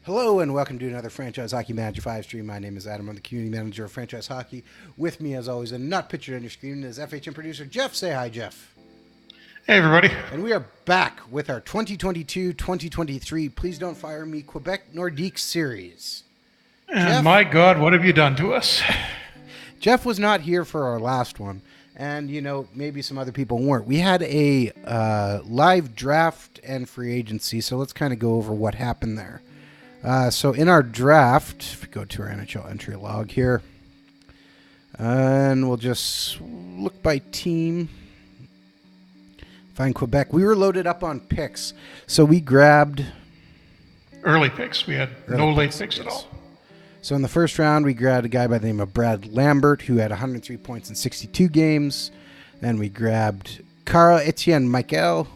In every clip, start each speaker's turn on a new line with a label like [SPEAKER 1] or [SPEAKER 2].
[SPEAKER 1] Hello and welcome to another Franchise Hockey Manager 5 stream. My name is Adam. I'm the community manager of Franchise Hockey. With me, as always, and not pictured on your screen, is FHM producer Jeff. Say hi, Jeff.
[SPEAKER 2] Hey, everybody.
[SPEAKER 1] And we are back with our 2022-2023 Please Don't Fire Me Quebec Nordiques series.
[SPEAKER 2] And my God, what have you done to us?
[SPEAKER 1] Jeff was not here for our last one, and, you know, maybe some other people weren't. We had a live draft and free agency, so let's kind of go over what happened there. So in our draft, if we go to our NHL entry log here, and we'll just look by team, find Quebec. We were loaded up on picks, so we grabbed
[SPEAKER 2] early picks. We had no late picks at all.
[SPEAKER 1] So in the first round, we grabbed a guy by the name of Brad Lambert, who had 103 points in 62 games. Then we grabbed Carl Etienne Michael,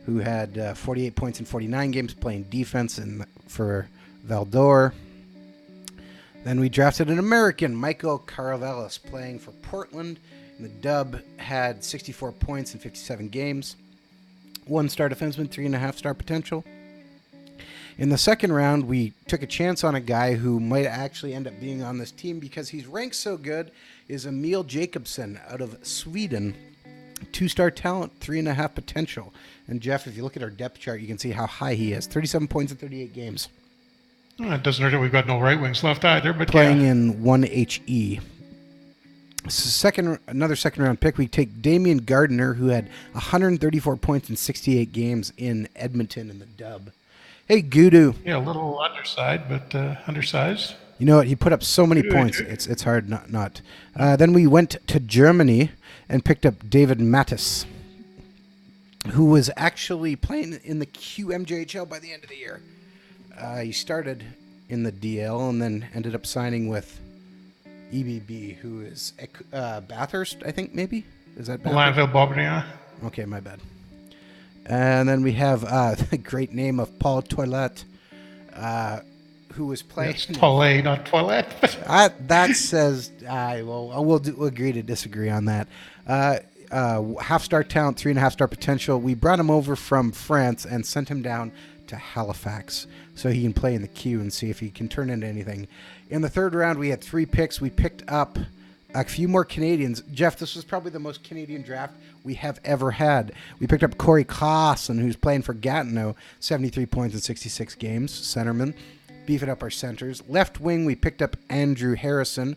[SPEAKER 1] who had 48 points in 49 games playing defense for Val-d'Or. Then we drafted an American, Michael Caravelle, playing for Portland. And the Dub had 64 points in 57 games. 1-star defenseman, 3.5-star potential. In the second round, we took a chance on a guy who might actually end up being on this team because he's ranked so good, is Emil Jacobson out of Sweden. 2-star talent, 3.5 potential. And Jeff, if you look at our depth chart, you can see how high he is. 37 points in 38 games.
[SPEAKER 2] It doesn't hurt that we've got no right wings left either, but
[SPEAKER 1] playing in 1HE. Another second round pick, we take Damien Gardiner, who had 134 points in 68 games in Edmonton in the Dub. Hey, Gudu.
[SPEAKER 2] Yeah, a little undersized, but undersized.
[SPEAKER 1] You know what? He put up so many points. It's hard not. Then we went to Germany and picked up David Mattis, who was actually playing in the QMJHL by the end of the year. He started in the DL and then ended up signing with EBB, who is Bathurst, I think, maybe? Is that Bathurst?
[SPEAKER 2] Lanville-Bobigny.
[SPEAKER 1] Okay, my bad. And then we have the great name of Paul Toilette, who was playing...
[SPEAKER 2] It's Toilette, not Toilette.
[SPEAKER 1] That says... we'll agree to disagree on that. Half-star talent, 3.5-star potential. We brought him over from France and sent him down to Halifax so he can play in the queue and see if he can turn into anything. In the third round, we had 3 picks. We picked up a few more Canadians. Jeff, this was probably the most Canadian draft we have ever had. We picked up Corey Claassen, who's playing for Gatineau, 73 points in 66 games, centerman. Beefing up our centers. Left wing, we picked up Andrew Harrison,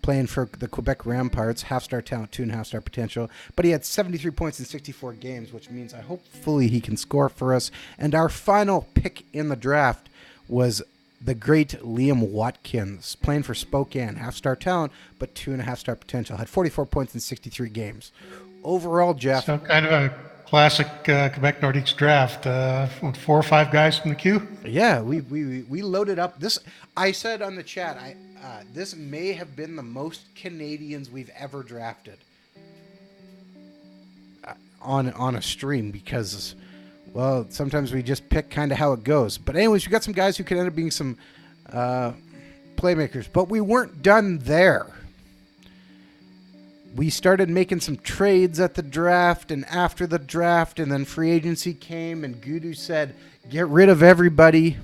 [SPEAKER 1] playing for the Quebec Ramparts, half-star talent, 2.5-star potential. But he had 73 points in 64 games, which means hopefully he can score for us. And our final pick in the draft was the great Liam Watkins, playing for Spokane, half-star talent, but 2.5-star potential. Had 44 points in 63 games. Overall, Jeff...
[SPEAKER 2] So kind of a classic Quebec Nordiques draft. 4 or 5 guys from the queue?
[SPEAKER 1] Yeah, we loaded up. This, I said on the chat, this may have been the most Canadians we've ever drafted on a stream because, well, sometimes we just pick kind of how it goes. But anyways, we got some guys who could end up being some playmakers. But we weren't done there. We started making some trades at the draft and after the draft, and then free agency came, and Gudu said, get rid of everybody.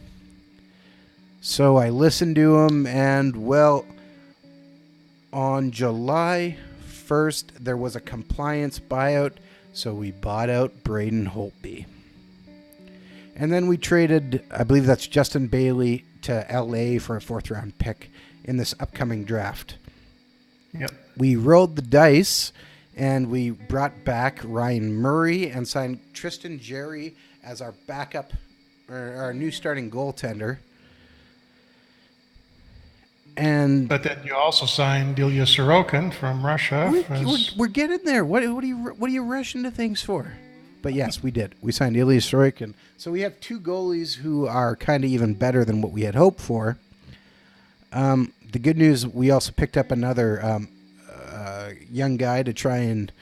[SPEAKER 1] So I listened to him, and, well, on July 1st, there was a compliance buyout, so we bought out Braden Holtby. And then we traded, I believe that's Justin Bailey, to LA for a 4th-round pick in this upcoming draft.
[SPEAKER 2] Yep.
[SPEAKER 1] We rolled the dice, and we brought back Ryan Murray and signed Tristan Jarry as our backup, or our new starting goaltender.
[SPEAKER 2] But then you also signed Ilya Sorokin from Russia.
[SPEAKER 1] We're getting there. What are you rushing to things for? But yes, we did. We signed Ilya Sorokin. So we have 2 goalies who are kind of even better than what we had hoped for. The good news, we also picked up another younger guy to try and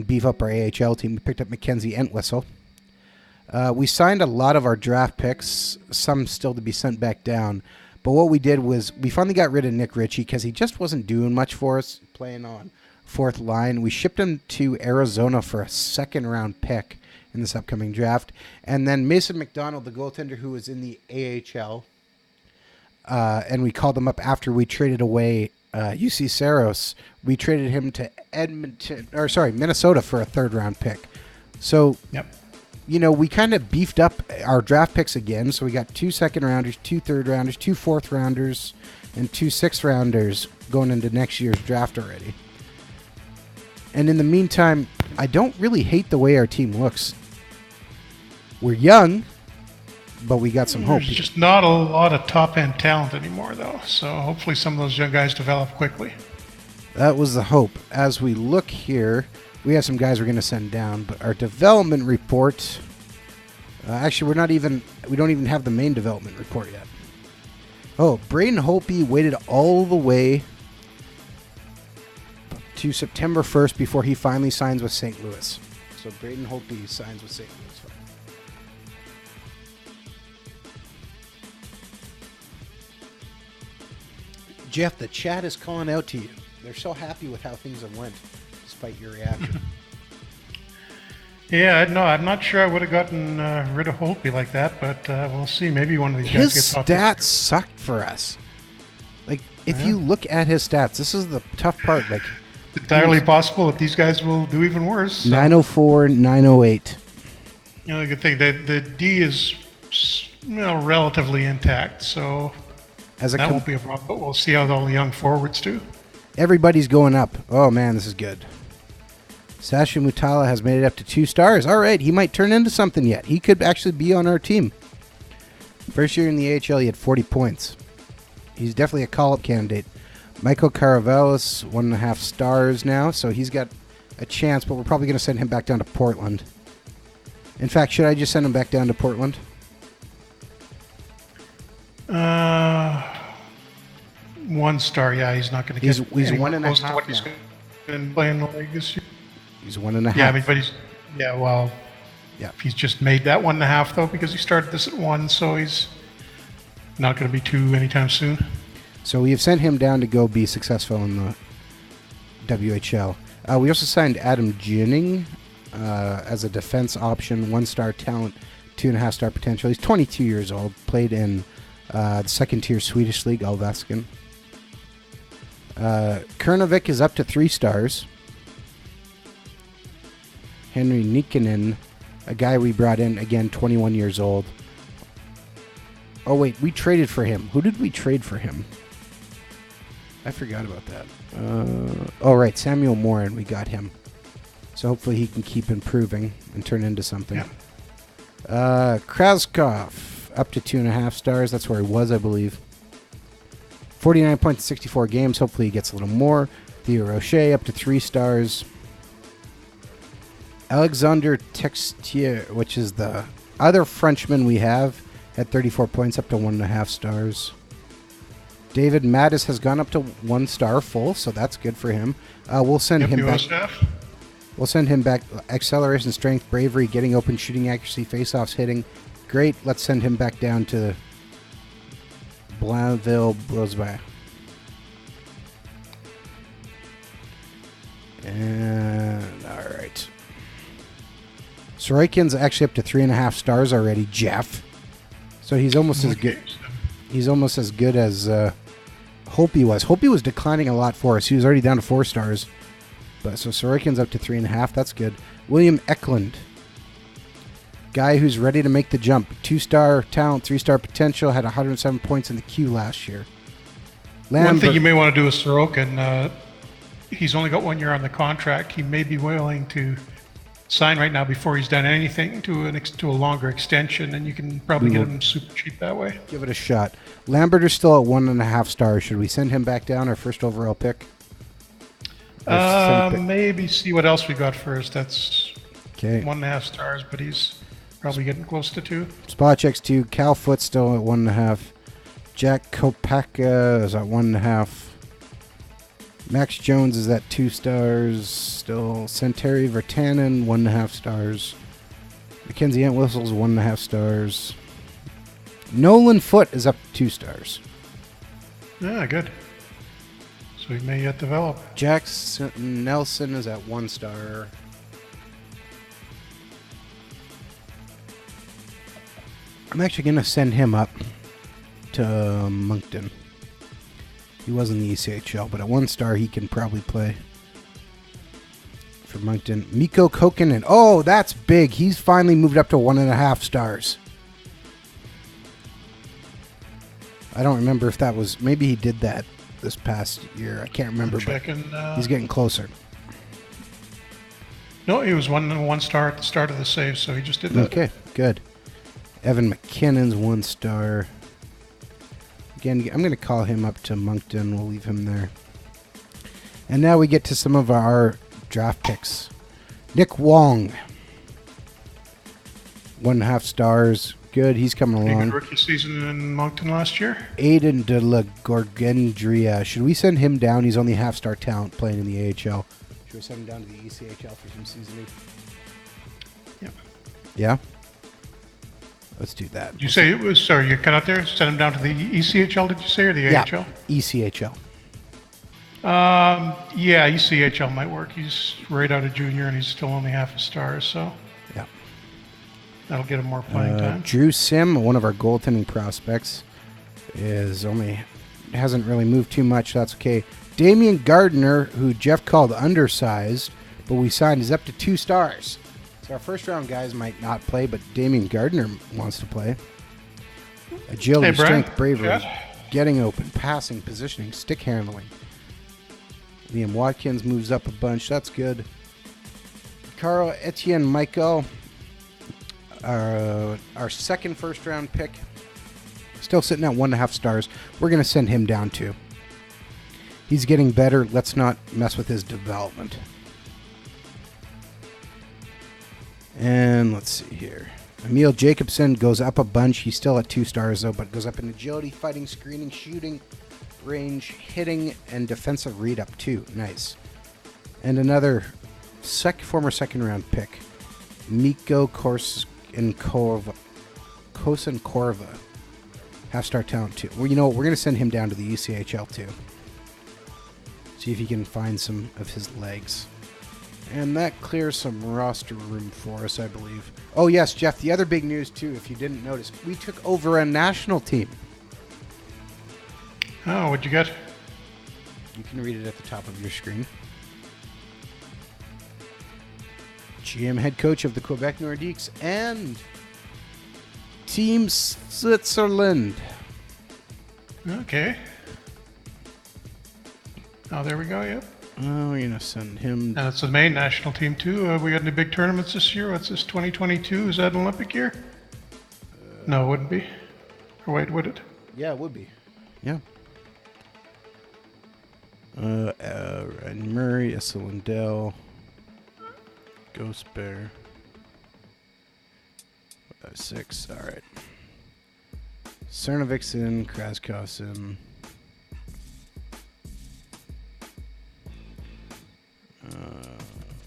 [SPEAKER 1] beef up our AHL team. We picked up Mackenzie Entwistle. We signed a lot of our draft picks, some still to be sent back down. But what we did was we finally got rid of Nick Ritchie because he just wasn't doing much for us playing on 4th line. We shipped him to Arizona for a 2nd-round pick in this upcoming draft. And then Mason McDonald, the goaltender who was in the AHL, and we called him up after we traded away UC Saros. We traded him to Minnesota for a third-round pick. So, we kind of beefed up our draft picks again. So we got 2 second-rounders, 2 third-rounders, 2 fourth-rounders, and 2 sixth-rounders going into next year's draft already. And in the meantime, I don't really hate the way our team looks. We're young, but we got some hope.
[SPEAKER 2] There's just not a lot of top-end talent anymore, though. So hopefully some of those young guys develop quickly.
[SPEAKER 1] That was the hope. As we look here, we have some guys we're going to send down, but our development report... actually, we don't even have the main development report yet. Oh, Braden Holtby waited all the way to September 1st before he finally signs with St. Louis. So Braden Holtby signs with St. Louis. Jeff, the chat is calling out to you. They're so happy with how things have went, despite your reaction.
[SPEAKER 2] Yeah, no, I'm not sure I would have gotten rid of Holtby like that, but we'll see. Maybe one of these guys gets off.
[SPEAKER 1] His stats sucked for us. Like, if you look at his stats, this is the tough part. Like,
[SPEAKER 2] it's entirely possible that these guys will do even worse. So.
[SPEAKER 1] 904, 908.
[SPEAKER 2] The good thing that the D is relatively intact, so that won't be a problem. But we'll see how all the young forwards do.
[SPEAKER 1] Everybody's going up. Oh man, this is good. Sasha Mutala has made it up to 2 stars. All right, he might turn into something yet. He could actually be on our team. First year in the AHL, he had 40 points. He's definitely a call-up candidate. Michael Caravelle is 1.5 stars now, so he's got a chance, but we're probably going to send him back down to Portland. In fact, should I just send him back down to Portland?
[SPEAKER 2] 1 star, yeah, he's not going to get.
[SPEAKER 1] He's 1.5
[SPEAKER 2] close to what
[SPEAKER 1] now.
[SPEAKER 2] he's been playing the league this year.
[SPEAKER 1] He's 1.5.
[SPEAKER 2] Yeah, but he's just made that 1.5 though because he started this at 1, so he's not going to be 2 anytime soon.
[SPEAKER 1] So we have sent him down to go be successful in the WHL. We also signed Adam Ginning as a defense option, 1-star talent, 2.5-star potential. He's 22 years old, played in the second-tier Swedish league, Allsvenskan. Kernovic is up to 3 stars. Henry Nikkanen, a guy we brought in, again, 21 years old. Oh, wait, we traded for him. Who did we trade for him? I forgot about that. Right, Samuel Morin, we got him. So hopefully he can keep improving and turn into something. Yeah. Kraskov, up to 2.5 stars. That's where he was, I believe. 49 points in 64 games. Hopefully he gets a little more. Theo Rocher, up to 3 stars. Alexander Texier, which is the other Frenchman we have, had 34 points, up to 1.5 stars. David Mattis has gone up to 1 star full, so that's good for him. We'll send him back. We'll send him back. Acceleration, strength, bravery, getting open, shooting accuracy, faceoffs, hitting. Great. Let's send him back down to Blainville, Brosby. And all right. Sorokin's actually up to 3.5 stars already, Jeff. So he's almost as good. He's almost as good as Holtby was. Holtby was declining a lot for us. He was already down to 4 stars. But so Sorokin's up to 3.5. That's good. William Eklund, guy who's ready to make the jump. 2-star talent, 3-star potential. Had 107 points in the Q last year.
[SPEAKER 2] One thing you may want to do with Sorokin, he's only got 1 year on the contract. He may be willing to sign right now before he's done anything to a longer extension, and you can probably get him super cheap that way.
[SPEAKER 1] Give it a shot. Lambert is still at 1.5 stars. Should we send him back down, our first overall pick?
[SPEAKER 2] Maybe see what else we got first. That's
[SPEAKER 1] okay.
[SPEAKER 2] 1.5 stars, but he's probably getting close to 2.
[SPEAKER 1] Spot checks 2. Cal Foot still at 1.5. Jack Kopaka is at 1.5. Max Jones is at 2 stars. Still Santeri Virtanen, 1.5 stars. Mackenzie Entwistle's 1.5 stars. Nolan Foote is up to 2 stars.
[SPEAKER 2] Yeah, good. So he may yet develop.
[SPEAKER 1] Jackson Nelson is at 1 star. I'm actually going to send him up to Moncton. He was in the ECHL, but at 1 star he can probably play for Moncton. Mikko Kokkonen. Oh, that's big. He's finally moved up to 1.5 stars. I don't remember if that was... Maybe he did that this past year. I can't remember, but he's getting closer.
[SPEAKER 2] No, he was 1 star at the start of the save, so he just did that.
[SPEAKER 1] Okay, good. Evan McKinnon's 1 star. Again, I'm going to call him up to Moncton. We'll leave him there. And now we get to some of our draft picks. Nick Wong. 1.5 stars. Good, he's coming along.
[SPEAKER 2] Good rookie season in Moncton last year.
[SPEAKER 1] Aiden de la Gorgendria. Should we send him down? He's only half-star talent playing in the AHL. Should we send him down to the ECHL for some seasoning?
[SPEAKER 2] Yeah.
[SPEAKER 1] Yeah? Let's do that.
[SPEAKER 2] Did you say it was... Sorry, you cut out there? Send him down to the ECHL, did you say, or the AHL?
[SPEAKER 1] Yeah, ECHL.
[SPEAKER 2] Yeah, ECHL might work. He's right out of junior, and he's still only half a star, so...
[SPEAKER 1] Yeah.
[SPEAKER 2] That'll get him more playing time.
[SPEAKER 1] Drew Sim, one of our goaltending prospects, hasn't really moved too much. That's okay. Damien Gardiner, who Jeff called undersized, but we signed, is up to 2 stars. So our first-round guys might not play, but Damien Gardiner wants to play. Agility, strength, bravery, getting open, passing, positioning, stick handling. Liam Watkins moves up a bunch. That's good. Carl Etienne Michael, our second first-round pick, still sitting at 1.5 stars. We're going to send him down too. He's getting better. Let's not mess with his development. And let's see here. Emil Jacobson goes up a bunch. He's still at 2 stars though, but goes up in agility, fighting, screening, shooting, range, hitting, and defensive read up too. Nice. And another former second-round pick, Mikko Kosenkorva, half-star talent too. Well, you know what? We're going to send him down to the ECHL too. See if he can find some of his legs. And that clears some roster room for us, I believe. Oh, yes, Jeff, the other big news, too, if you didn't notice, we took over a national team.
[SPEAKER 2] Oh, what'd you get?
[SPEAKER 1] You can read it at the top of your screen. GM head coach of the Quebec Nordiques and Team Switzerland.
[SPEAKER 2] Okay. Oh, there we go, yep.
[SPEAKER 1] Oh, we're going to send him...
[SPEAKER 2] And it's the main national team, too. We got any big tournaments this year? What's this, 2022? Is that an Olympic year? No, it wouldn't be. Or wait, would it?
[SPEAKER 1] Yeah, it would be. Yeah. And Murray, Essa Lindell, Ghost Bear. 6, all right. Cernovixin, Kraskosin.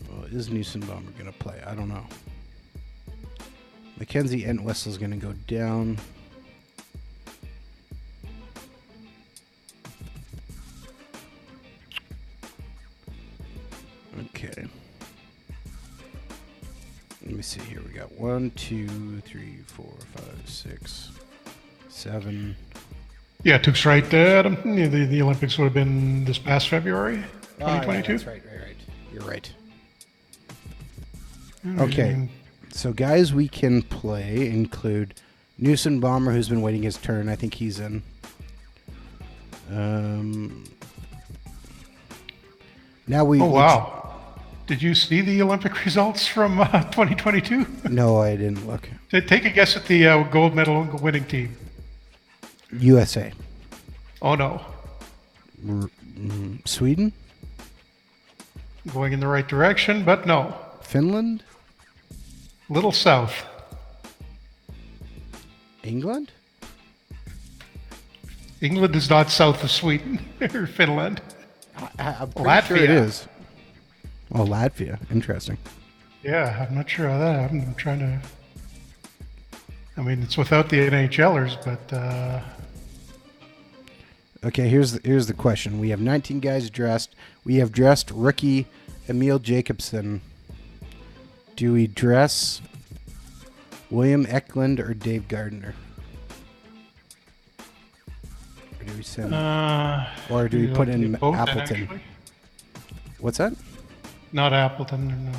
[SPEAKER 1] Well, is Newsenbaumer going to play? I don't know. Mackenzie Entwistle's going to go down. Okay. Let me see here. We got 1, 2, 3, 4, 5, 6, 7.
[SPEAKER 2] Yeah, Tuke's right, Adam. Yeah, the Olympics would have been this past February, 2022.
[SPEAKER 1] Yeah, that's right. You're right. Okay, so guys we can play include Newsenbaumer, who's been waiting his turn. I think he's in. Now we...
[SPEAKER 2] Oh, wow. Did you see the Olympic results from 2022?
[SPEAKER 1] No, I didn't look.
[SPEAKER 2] Take a guess at the gold medal winning team.
[SPEAKER 1] USA.
[SPEAKER 2] Oh, no.
[SPEAKER 1] Sweden?
[SPEAKER 2] Going in the right direction, but no.
[SPEAKER 1] Finland?
[SPEAKER 2] Little south.
[SPEAKER 1] England?
[SPEAKER 2] England is not south of Sweden or Finland.
[SPEAKER 1] I'm pretty
[SPEAKER 2] Latvia.
[SPEAKER 1] sure it is. Oh, Latvia. Interesting.
[SPEAKER 2] Yeah, I'm not sure how that happened. I'm trying to... I mean, it's without the NHLers, but...
[SPEAKER 1] Okay, here's the question. We have 19 guys dressed. We have dressed rookie Emil Jacobson. Do we dress William Eklund or Dave Gardiner? Or do we send? Or do we put in Appleton? What's that?
[SPEAKER 2] Not Appleton.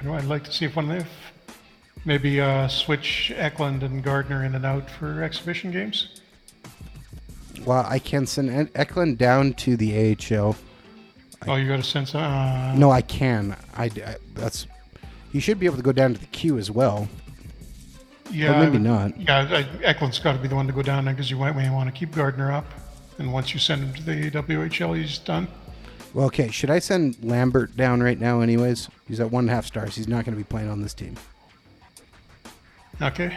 [SPEAKER 2] No. I'd like to see if maybe switch Eklund and Gardner in and out for exhibition games.
[SPEAKER 1] Well, I can send Eklund down to the AHL.
[SPEAKER 2] You got to send some?
[SPEAKER 1] No, I can. He should be able to go down to the Q as well.
[SPEAKER 2] Yeah,
[SPEAKER 1] or maybe not.
[SPEAKER 2] Yeah, Eklund's got to be the one to go down there because you might want to keep Gardner up. And once you send him to the WHL, he's done.
[SPEAKER 1] Well, okay. Should I send Lambert down right now anyways? He's at 1.5 stars. He's not going to be playing on this team.
[SPEAKER 2] Okay.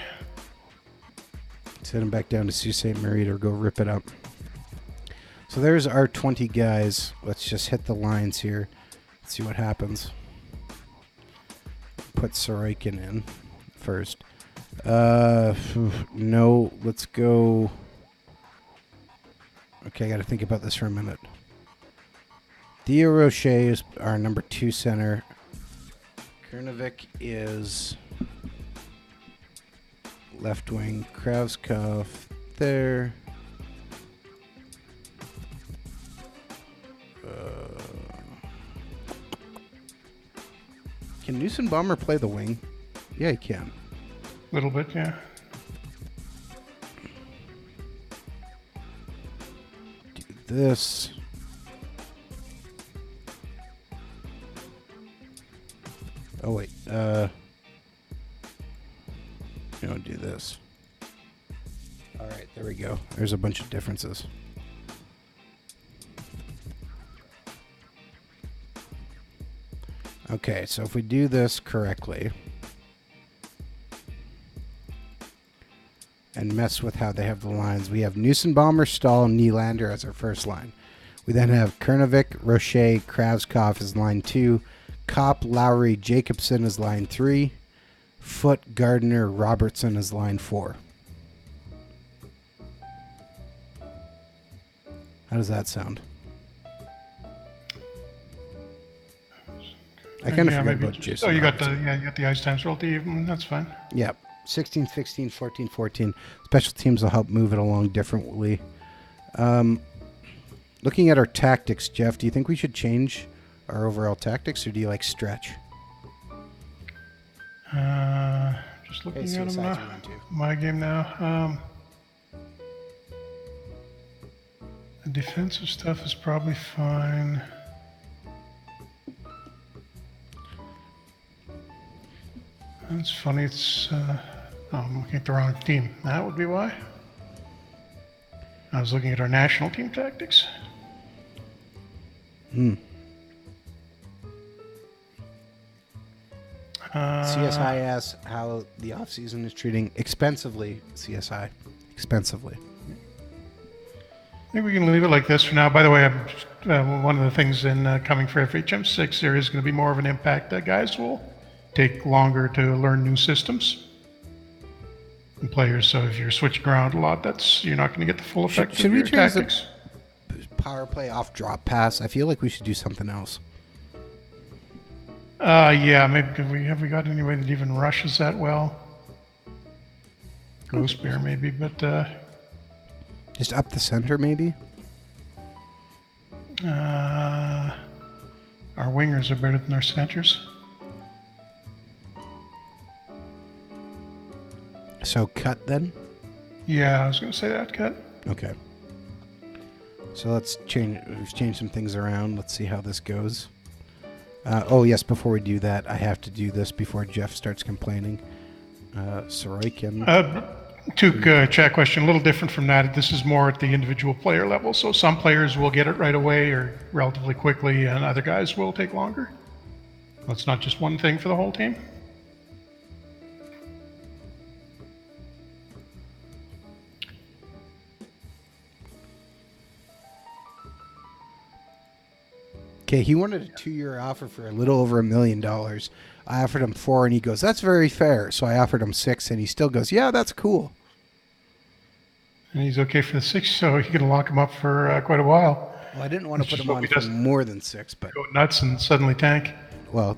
[SPEAKER 1] Send him back down to Sault Ste. Marie to go rip it up. So there's our 20 guys. Let's just hit the lines here. Let's see what happens. Put Sorokin in first. No, let's go. Okay, I got to think about this for a minute. Theo Roche is our number 2 center. Krnovic is left wing. Kravskov there. Can Newsom-Bomber play the wing? Yeah, he can.
[SPEAKER 2] A little bit, yeah.
[SPEAKER 1] Do this. Oh, wait. No, do this. All right, there we go. There's a bunch of differences. Okay, so if we do this correctly and mess with how they have the lines, we have Newsom-Bomber, Stahl, and Nylander as our first line. We then have Krnovic, Roche, Kravskov as line 2, Kopp, Lowry, Jacobson as line 3, Foote, Gardiner, Robertson as line 4. How does that sound? I kind of forgot about Jason.
[SPEAKER 2] You got the ice times relative. That's fine.
[SPEAKER 1] Yeah. 16, 16, 14, 14. Special teams will help move it along differently. Looking at our tactics, Jeff, do you think we should change our overall tactics, or do you like stretch?
[SPEAKER 2] Just looking at them now. My game now. The defensive stuff is probably fine. It's funny, I'm looking at the wrong team. That would be why. I was looking at our national team tactics.
[SPEAKER 1] CSI asks how the offseason is treating expensively CSI. Expensively.
[SPEAKER 2] I think we can leave it like this for now. By the way, one of the things in coming for FHM6, there is going to be more of an impact that guys will take longer to learn new systems and players. So if you're switching around a lot, you're not going to get the full effect of your tactics.
[SPEAKER 1] Power play off drop pass. I feel like we should do something else.
[SPEAKER 2] Yeah, maybe have we got anybody that even rushes that well? Ghost Bear maybe, but
[SPEAKER 1] just up the center maybe.
[SPEAKER 2] Our wingers are better than our centers.
[SPEAKER 1] So cut then?
[SPEAKER 2] Yeah, I was going to say that, cut.
[SPEAKER 1] Okay. So let's change. We've changed some things around. Let's see how this goes. Oh yes, before we do that, I have to do this before Jeff starts complaining. Sorokin.
[SPEAKER 2] Tuke, chat question, a little different from that. This is more at the individual player level. So some players will get it right away or relatively quickly, and other guys will take longer. It's not just one thing for the whole team.
[SPEAKER 1] Okay, he wanted a 2-year offer for a little over $1 million. I offered him 4, and he goes, "That's very fair." So I offered him 6, and he still goes, "Yeah, that's cool."
[SPEAKER 2] And he's okay for the 6, so you're going to lock him up for quite a while.
[SPEAKER 1] Well, I didn't want to put him on for more than 6, but
[SPEAKER 2] go nuts and suddenly tank.
[SPEAKER 1] Well,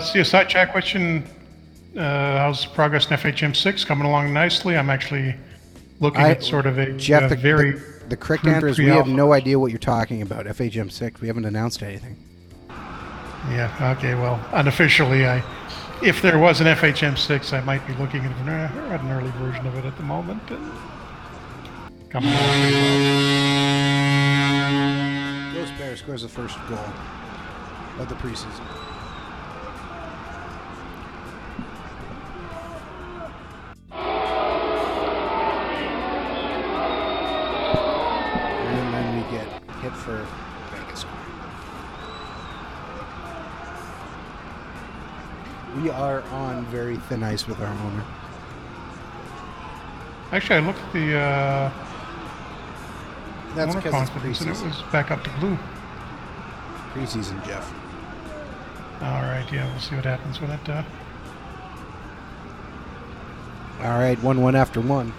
[SPEAKER 2] see a side chat question. how's progress in FHM6? Coming along nicely. I'm actually looking at sort of a
[SPEAKER 1] Jeff, the correct answer is we have no idea what you're talking about. FHM6, we haven't announced anything.
[SPEAKER 2] Yeah, okay, well, unofficially, if there was an FHM6, I might be looking at an early version of it at the moment. And coming along pretty well.
[SPEAKER 1] Ghost Bear scores the first goal of the preseason. And then we get hit for Vegas. We are on very thin ice with our owner.
[SPEAKER 2] Actually, I looked at the
[SPEAKER 1] That's
[SPEAKER 2] owner
[SPEAKER 1] because it's
[SPEAKER 2] conference, and it
[SPEAKER 1] preseason.
[SPEAKER 2] was back up to blue.
[SPEAKER 1] Preseason, Jeff.
[SPEAKER 2] All right, yeah, we'll see what happens with it.
[SPEAKER 1] All right, 1-1 after one.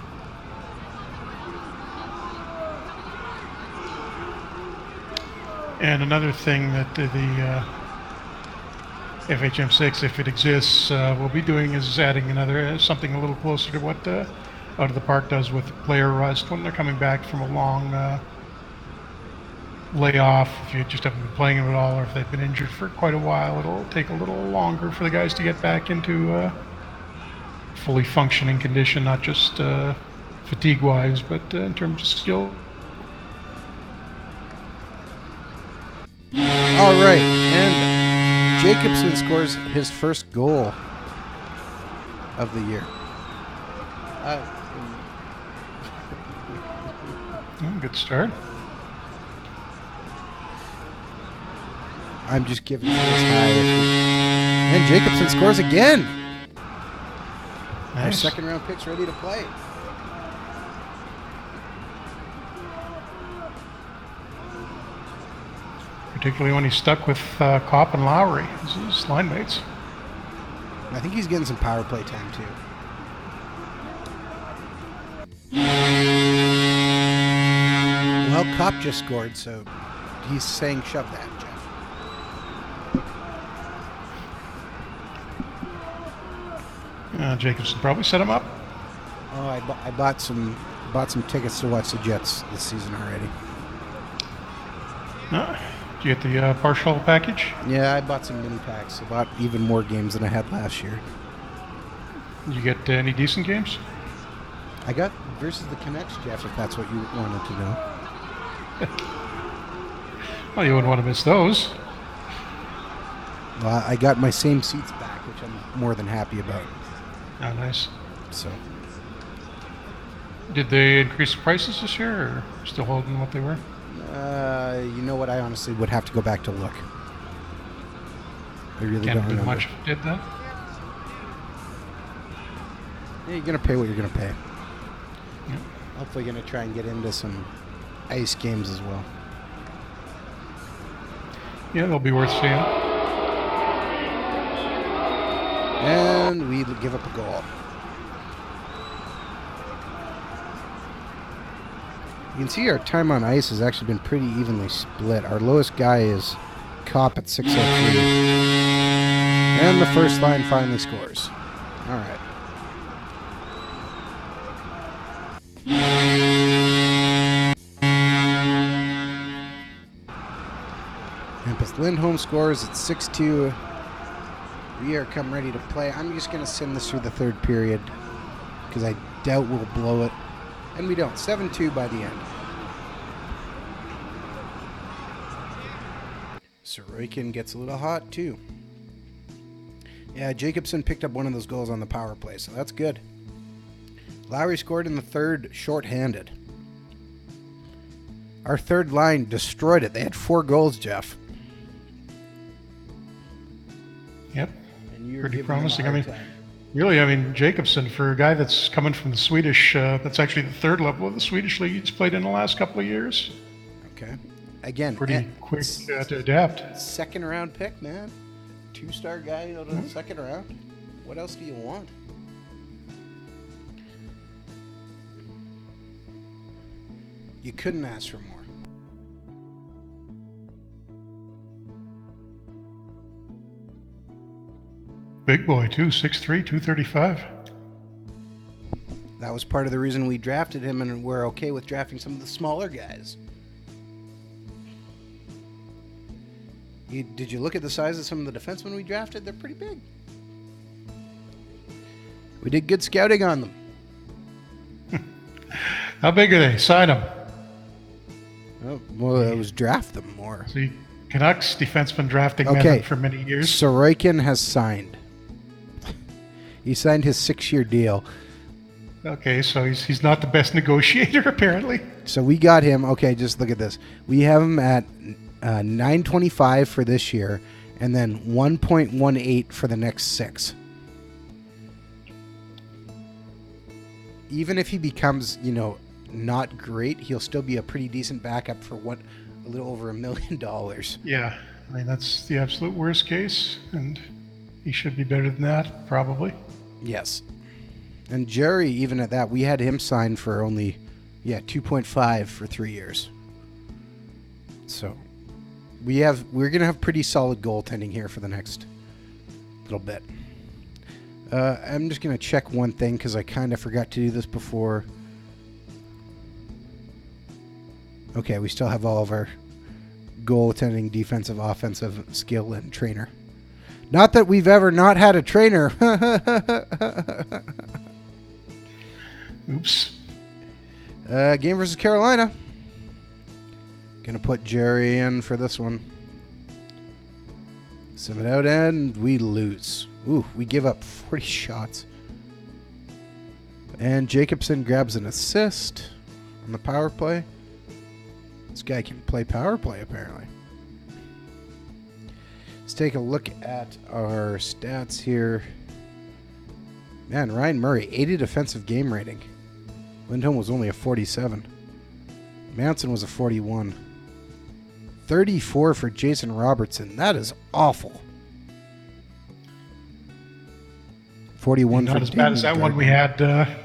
[SPEAKER 2] And another thing that the FHM6, if it exists, will be doing is adding another something a little closer to what Out of the Park does with player rust when they're coming back from a long layoff. If you just haven't been playing them at all, or if they've been injured for quite a while, it'll take a little longer for the guys to get back into fully functioning condition, not just fatigue-wise, but in terms of skill.
[SPEAKER 1] All right, and Jacobson scores his first goal of the year.
[SPEAKER 2] Good start.
[SPEAKER 1] I'm just giving this high. And Jacobson scores again.
[SPEAKER 2] Nice.
[SPEAKER 1] Our second round pick's ready to play.
[SPEAKER 2] Particularly when he's stuck with Kopp and Lowry as his line mates.
[SPEAKER 1] I think he's getting some power play time too. Well, Kopp just scored, so he's saying shove that, Jeff.
[SPEAKER 2] Jacobson probably set him up.
[SPEAKER 1] Oh, I bought some tickets to watch the Jets this season already.
[SPEAKER 2] Did you get the partial package?
[SPEAKER 1] Yeah, I bought some mini packs. I bought even more games than I had last year.
[SPEAKER 2] Did you get any decent games?
[SPEAKER 1] I got versus the Canucks, Jeff, if that's what you wanted to know.
[SPEAKER 2] Well, you wouldn't want to miss those.
[SPEAKER 1] Well, I got my same seats back, which I'm more than happy about.
[SPEAKER 2] Oh, nice.
[SPEAKER 1] So,
[SPEAKER 2] did they increase the prices this year, or still holding what they were?
[SPEAKER 1] you know what? I honestly would have to go back to look. I really
[SPEAKER 2] Can't
[SPEAKER 1] don't
[SPEAKER 2] do
[SPEAKER 1] remember.
[SPEAKER 2] much did that.
[SPEAKER 1] Yeah, you're gonna pay what you're gonna pay.
[SPEAKER 2] Yeah.
[SPEAKER 1] Hopefully, gonna try and get into some ice games as well.
[SPEAKER 2] Yeah, they'll be worth seeing.
[SPEAKER 1] And we give up a goal. You can see our time on ice has actually been pretty evenly split. Our lowest guy is Kopp at 6:03. And the first line finally scores. All right. Hampus Lindholm scores at 6:02. We are come ready to play. I'm just going to send this through the third period because I doubt we'll blow it. And we don't. 7-2 by the end. Sorokin gets a little hot too. Yeah, Jacobson picked up one of those goals on the power play, so that's good. Lowry scored in the third shorthanded. Our third line destroyed it. They had 4 goals, Jeff.
[SPEAKER 2] Yep.
[SPEAKER 1] And you're
[SPEAKER 2] pretty
[SPEAKER 1] giving them a
[SPEAKER 2] promising.
[SPEAKER 1] hard time.
[SPEAKER 2] Really, Jacobson, for a guy that's coming from the Swedish, that's actually the third level of the Swedish league he's played in the last couple of years.
[SPEAKER 1] Okay. Again,
[SPEAKER 2] Pretty quick to adapt.
[SPEAKER 1] Second round pick, man. 2-star guy out of the second round. What else do you want? You couldn't ask for more.
[SPEAKER 2] big boy too, 6'3", 235.
[SPEAKER 1] That was part of the reason we drafted him, and we're okay with drafting some of the smaller guys. Did you look at the size of some of the defensemen we drafted? They're pretty big. We did good scouting on them.
[SPEAKER 2] How big are they? Sign them.
[SPEAKER 1] Oh, well, it was draft them more.
[SPEAKER 2] See, Canucks defenseman drafting method for many years.
[SPEAKER 1] Sorokin has signed. He signed his 6-year deal.
[SPEAKER 2] Okay, so he's not the best negotiator, apparently.
[SPEAKER 1] So we got him. Okay, just look at this. We have him at $925 for this year, and then $1.18 for the next 6. Even if he becomes, not great, he'll still be a pretty decent backup for a little over $1 million.
[SPEAKER 2] Yeah, I mean that's the absolute worst case, and he should be better than that, probably.
[SPEAKER 1] Yes. And Jerry, even at that, we had him signed for only, 2.5 for 3 years. So we're gonna have pretty solid goaltending here for the next little bit. I'm just gonna check one thing because I kind of forgot to do this before. Okay, we still have all of our goaltending, defensive, offensive skill and trainer. Not that we've ever not had a trainer.
[SPEAKER 2] Oops.
[SPEAKER 1] Game versus Carolina. Gonna put Jerry in for this one. Sim it out and we lose. Ooh, we give up 40 shots. And Jacobson grabs an assist on the power play. This guy can play power play, apparently. Let's take a look at our stats here. Man, Ryan Murray, 80 defensive game rating. Lindholm was only a 47. Manson was a 41. 34 for Jason Robertson. That is awful. 41
[SPEAKER 2] Not
[SPEAKER 1] for
[SPEAKER 2] as bad as that
[SPEAKER 1] Damien
[SPEAKER 2] one we
[SPEAKER 1] Gardiner.
[SPEAKER 2] had.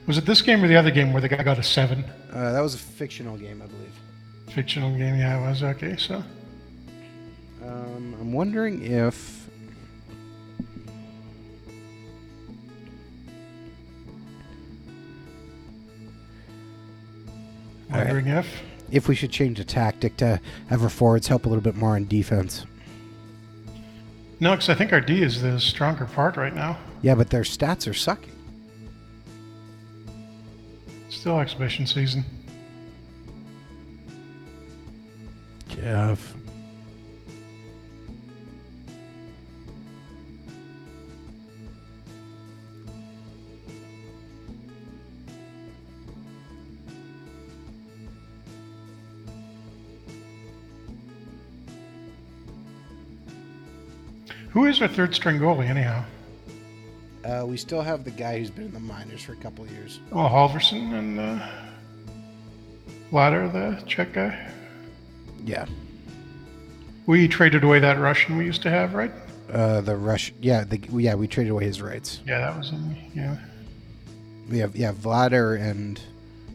[SPEAKER 2] Was it this game or the other game where the guy got a 7?
[SPEAKER 1] That was a fictional game, I believe.
[SPEAKER 2] Fictional game, yeah, it was. Okay, so.
[SPEAKER 1] I'm wondering if...
[SPEAKER 2] Wondering
[SPEAKER 1] if we should change the tactic to have our forwards help a little bit more on defense.
[SPEAKER 2] No, because I think our D is the stronger part right now.
[SPEAKER 1] Yeah, but their stats are sucking.
[SPEAKER 2] Still exhibition season.
[SPEAKER 1] Kev.
[SPEAKER 2] Who is our third string goalie, anyhow?
[SPEAKER 1] We still have the guy who's been in the minors for a couple of years.
[SPEAKER 2] Oh, Halverson and Ladder, the Czech guy.
[SPEAKER 1] Yeah.
[SPEAKER 2] We traded away that Russian we used to have, right?
[SPEAKER 1] The Rush. Yeah, we traded away his rights.
[SPEAKER 2] Yeah, that was in. Yeah.
[SPEAKER 1] We have Vlader and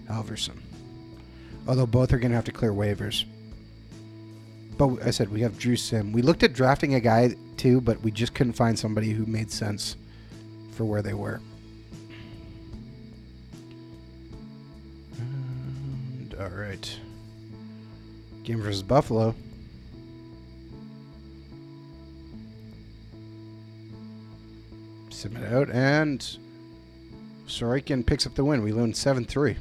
[SPEAKER 1] Halverson. Although both are gonna have to clear waivers. But I said we have Drew Sim. We looked at drafting a guy too, but we just couldn't find somebody who made sense for where they were. And, all right. Game versus Buffalo. Sim it out, and Sorokin picks up the win. We win 7-3.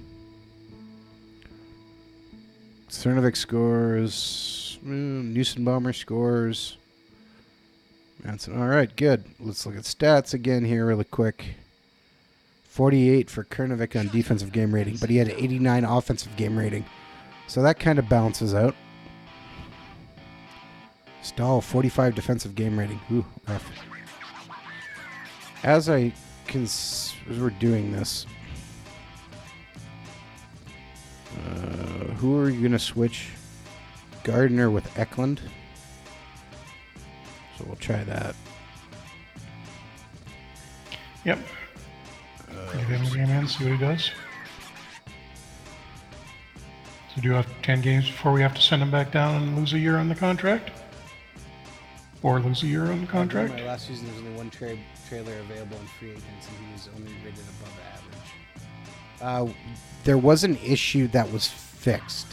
[SPEAKER 1] Cernovic scores. Newsenbaumer scores. Manson. All right, good. Let's look at stats again here really quick. 48 for Cernovic on defensive game rating, but he had 89 offensive game rating. So that kind of balances out. Stahl, 45 defensive game rating. Ooh, rough. As we're doing this, who are you going to switch? Gardiner with Eklund. So we'll try that.
[SPEAKER 2] Yep. Give him a game in, see what he does. So do you have 10 games before we have to send him back down and lose a year on the contract? or lose a year on the contract.
[SPEAKER 1] My last season, there was only one trailer available in free agency. He was only rated above average. There was an issue that was fixed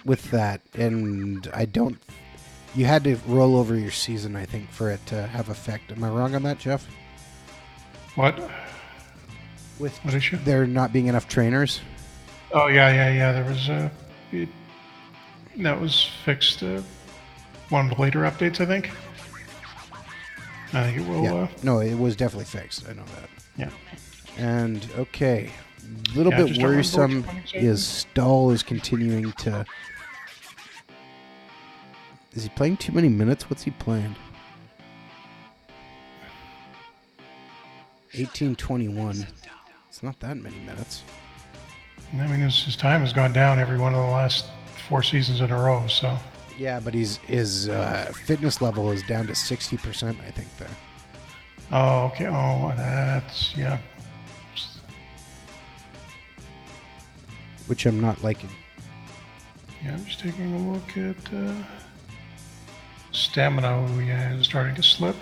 [SPEAKER 1] with that, and you had to roll over your season, I think, for it to have effect. Am I wrong on that, Jeff?
[SPEAKER 2] What?
[SPEAKER 1] With
[SPEAKER 2] what issue?
[SPEAKER 1] There not being enough trainers?
[SPEAKER 2] Oh, yeah. There was that was fixed one of the later updates, I think. I think it will...
[SPEAKER 1] Yeah. No, it was definitely fixed. I know that.
[SPEAKER 2] Yeah.
[SPEAKER 1] And, okay, a little bit worrisome is Stahl is continuing to... Is he playing too many minutes? What's he playing? 18-21. It's not that many minutes.
[SPEAKER 2] I mean, his time has gone down every one of the last 4 seasons in a row, so...
[SPEAKER 1] Yeah, but his fitness level is down to 60%, I think, there.
[SPEAKER 2] Oh, okay. Oh, that's... Yeah.
[SPEAKER 1] Which I'm not liking.
[SPEAKER 2] Yeah, I'm just taking a look at stamina. Is starting to slip.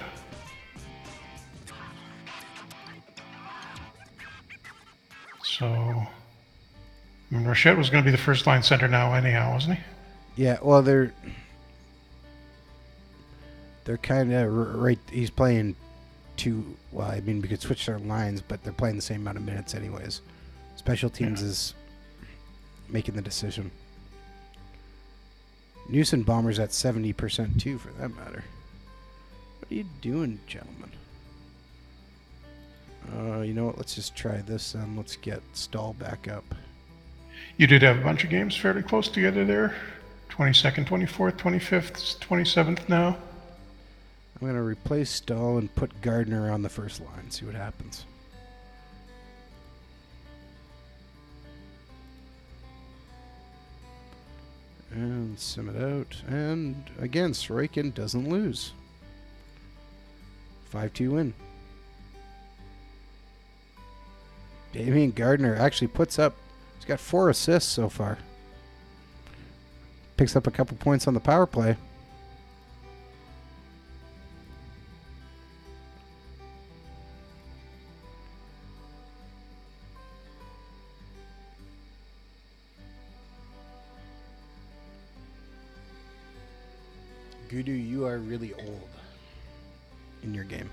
[SPEAKER 2] So, I mean, Rochette was going to be the first line center now anyhow, wasn't he?
[SPEAKER 1] Yeah, well, they're kind of right. He's playing two. Well, I mean, we could switch their lines, but they're playing the same amount of minutes anyways. Special teams is making the decision. Newson Bomber's at 70% too, for that matter. What are you doing, gentlemen? You know what? Let's just try this and let's get Stahl back up.
[SPEAKER 2] You did have a bunch of games fairly close together there. 22nd, 24th, 25th, 27th now.
[SPEAKER 1] I'm going to replace Stahl and put Gardiner on the first line. See what happens. And sim it out. And again, Sorokin doesn't lose. 5-2 win. Damien Gardiner actually puts up, he's got 4 assists so far. Picks up a couple points on the power play. Gudu, you are really old in your game.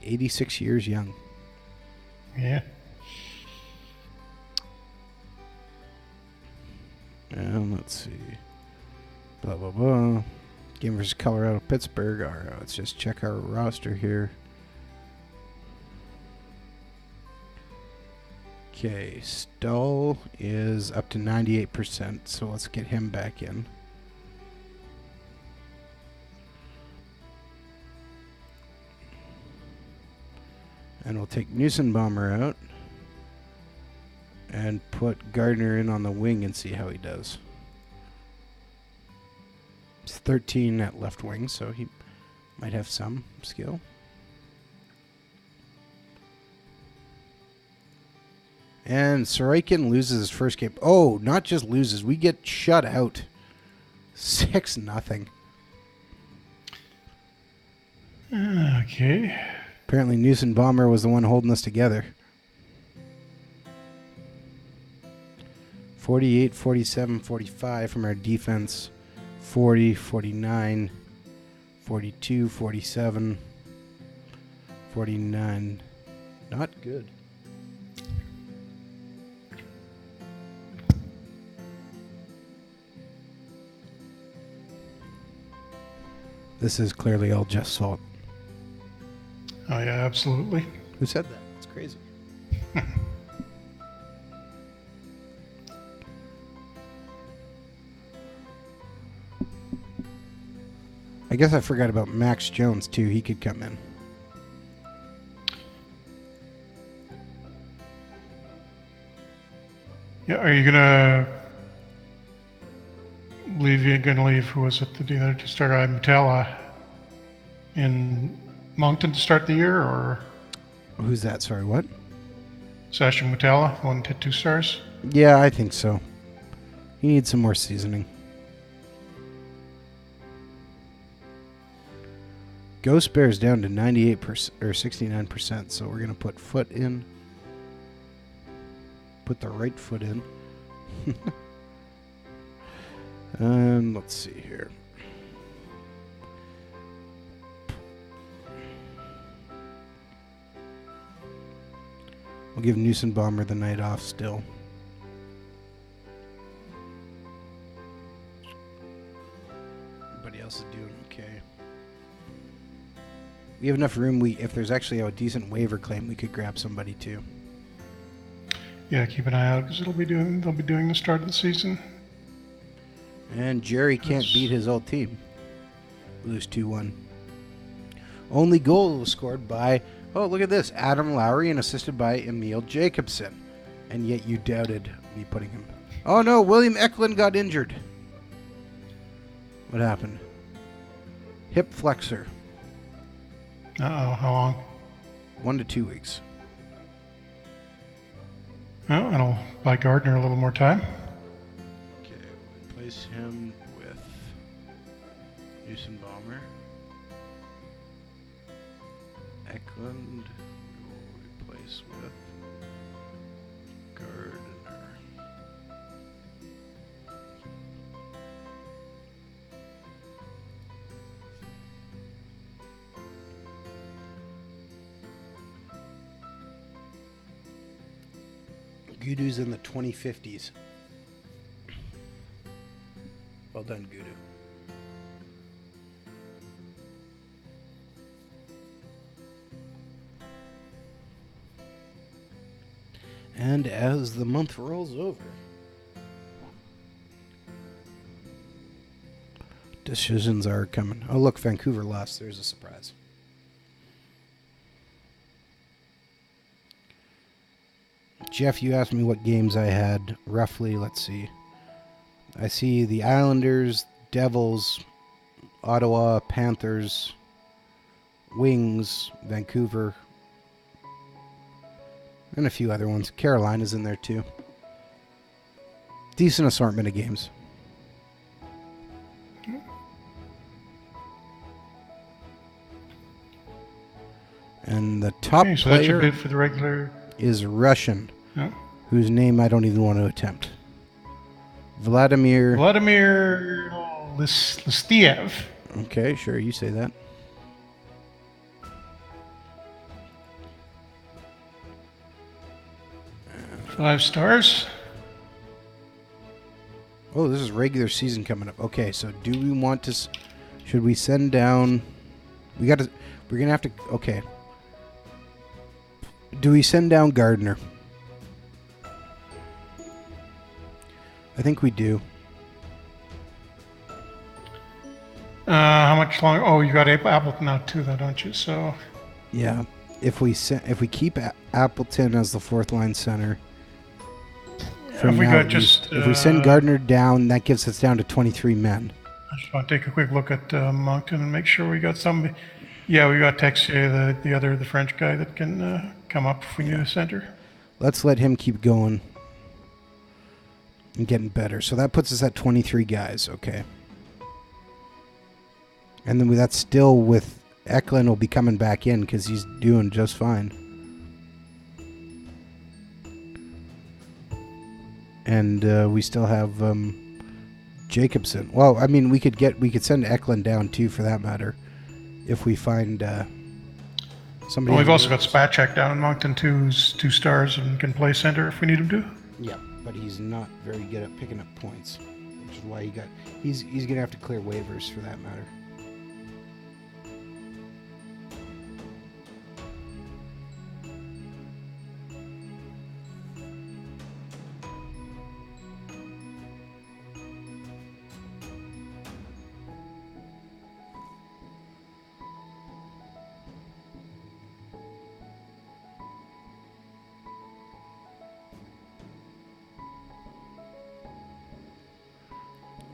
[SPEAKER 1] "86 years young."
[SPEAKER 2] Yeah.
[SPEAKER 1] And let's see. Blah, blah, blah. Game versus Colorado, Pittsburgh. All right, let's just check our roster here. Okay, Stahl is up to 98%, so let's get him back in. And we'll take Newsenbaumer out and put Gardiner in on the wing and see how he does. It's 13 at left wing, so he might have some skill. And Sorokin loses his first game. Oh, not just loses. We get shut out. 6-0.
[SPEAKER 2] Okay.
[SPEAKER 1] Apparently Newsenbaumer was the one holding us together. 48, 47, 45 from our defense. 40, 49, 42, 47, 49. Not good. This is clearly all Jeff's fault.
[SPEAKER 2] Oh, yeah, absolutely.
[SPEAKER 1] Who said that? It's crazy. I guess I forgot about Max Jones, too. He could come in.
[SPEAKER 2] Yeah, are you going to leave? You're going to leave, who was it, the other to start Matella in Moncton to start the year, or?
[SPEAKER 1] Who's that? Sorry, what?
[SPEAKER 2] Sasha Mutala, 1 to 2 stars.
[SPEAKER 1] Yeah, I think so. He needs some more seasoning. Ghost Bear's down to 98% or 69%, so we're gonna put foot in. Put the right foot in. And let's see here. We'll give Newsenbaumer the night off still. Everybody else is doing okay. We have enough room. If there's actually a decent waiver claim, we could grab somebody too.
[SPEAKER 2] Yeah, keep an eye out because they'll be doing the start of the season.
[SPEAKER 1] And Jerry can't beat his old team. Lose 2-1. Only goal was scored by, oh, look at this, Adam Lowry and assisted by Emil Jacobson. And yet you doubted me putting him. Oh no, William Eklund got injured. What happened? Hip flexor.
[SPEAKER 2] Uh-oh, how long?
[SPEAKER 1] 1 to 2 weeks.
[SPEAKER 2] Oh, and I'll buy Gardiner a little more time.
[SPEAKER 1] Okay, we'll replace him with Newsenbaumer. Eklund we'll replace with Gardiner. Gudu's in the 2050s. Well done, Gudu. And as the month rolls over, decisions are coming. Oh, look, Vancouver lost. There's a surprise. Jeff, you asked me what games I had roughly. Let's see. I see the Islanders, Devils, Ottawa, Panthers, Wings, Vancouver, and a few other ones. Carolina's in there too. Decent assortment of games. And the top
[SPEAKER 2] Okay, so that's your
[SPEAKER 1] player
[SPEAKER 2] bid for the regular.
[SPEAKER 1] is Russian,
[SPEAKER 2] Yeah.
[SPEAKER 1] whose name I don't even want to attempt. Vladimir.
[SPEAKER 2] Listiev.
[SPEAKER 1] Okay, sure, you say that.
[SPEAKER 2] Five stars.
[SPEAKER 1] Oh, this is regular season coming up. Okay, so do we want to? Should we send down? We're gonna have to. Okay. Do we send down Gardiner? I think we do.
[SPEAKER 2] How much longer? Oh, you got Appleton now too, though, don't you? So.
[SPEAKER 1] Yeah. If we keep Appleton as the fourth line center.
[SPEAKER 2] If we got just.
[SPEAKER 1] If we send Gardiner down, that gives us down to 23 men.
[SPEAKER 2] I just want to take a quick look at Moncton and make sure we got somebody. Yeah, we got Texier, the French guy that can come up if we need a center.
[SPEAKER 1] Let's let him keep going and getting better. So that puts us at 23 guys, okay. And then that's still with Eklund will be coming back in because he's doing just fine. And we still have Jacobson. Well, I mean, we could send Eklund down too, for that matter, if we find somebody.
[SPEAKER 2] Well, we've also got Spacek down in Moncton, who's 2 stars and can play center if we need him to.
[SPEAKER 1] Yeah, but he's not very good at picking up points, which is why he's gonna have to clear waivers for that matter.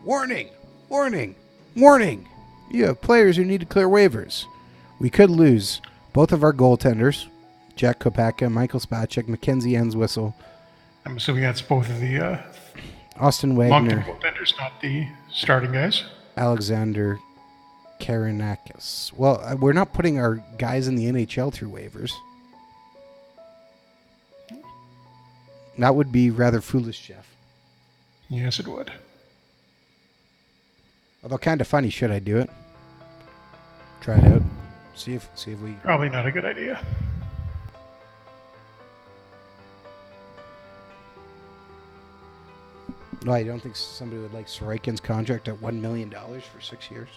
[SPEAKER 1] Warning! Warning! Warning! You have players who need to clear waivers. We could lose both of our goaltenders, Jack Kopacka, Michael Spacek, Mackenzie Enswhistle.
[SPEAKER 2] I'm assuming that's both of the
[SPEAKER 1] Austin
[SPEAKER 2] Moncton
[SPEAKER 1] Wagner.
[SPEAKER 2] goaltenders, not the starting guys.
[SPEAKER 1] Alexander Karanakis. Well, we're not putting our guys in the NHL through waivers. That would be rather foolish, Jeff.
[SPEAKER 2] Yes, it would.
[SPEAKER 1] Although kind of funny, should I do it? Try it out. See if we...
[SPEAKER 2] Probably not a good idea.
[SPEAKER 1] No, I don't think somebody would like Sorokin's contract at $1 million for 6 years.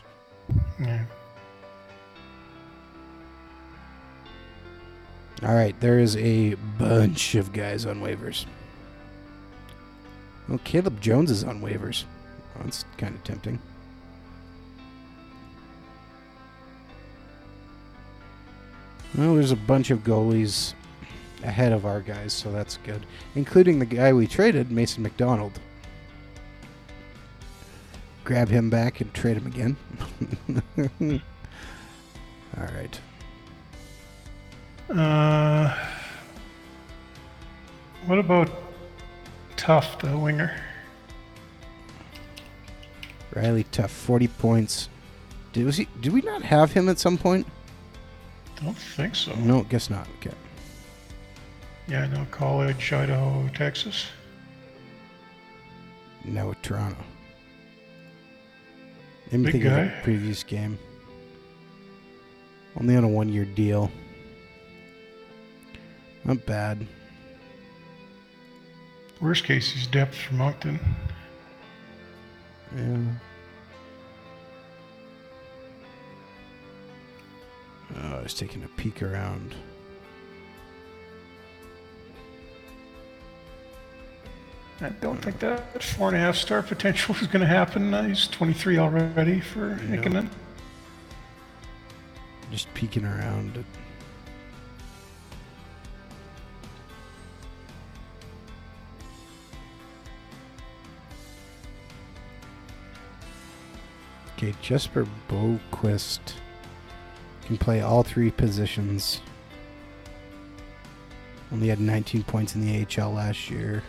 [SPEAKER 2] Yeah.
[SPEAKER 1] All right, there is a bunch of guys on waivers. Well, Caleb Jones is on waivers. Oh, that's kind of tempting. Well, there's a bunch of goalies ahead of our guys, so that's good. Including the guy we traded, Mason McDonald. Grab him back and trade him again. All right.
[SPEAKER 2] What about Tuff, the winger?
[SPEAKER 1] Riley Tuff, 40 points. Did we not have him at some point?
[SPEAKER 2] Don't think so.
[SPEAKER 1] No, guess not. Okay.
[SPEAKER 2] Yeah, no, college, Idaho, Texas.
[SPEAKER 1] No, Toronto. Let me
[SPEAKER 2] Big
[SPEAKER 1] think
[SPEAKER 2] guy.
[SPEAKER 1] of the previous game. Only on a 1-year deal. Not bad.
[SPEAKER 2] Worst case, he's depth for Moncton.
[SPEAKER 1] Yeah. Oh, I was taking a peek around.
[SPEAKER 2] I don't think that 4.5 star potential is going to happen. He's 23 already for Ikonen.
[SPEAKER 1] Just peeking around. Okay, Jesper Boquist can play all 3 positions. Only had 19 points in the AHL last year.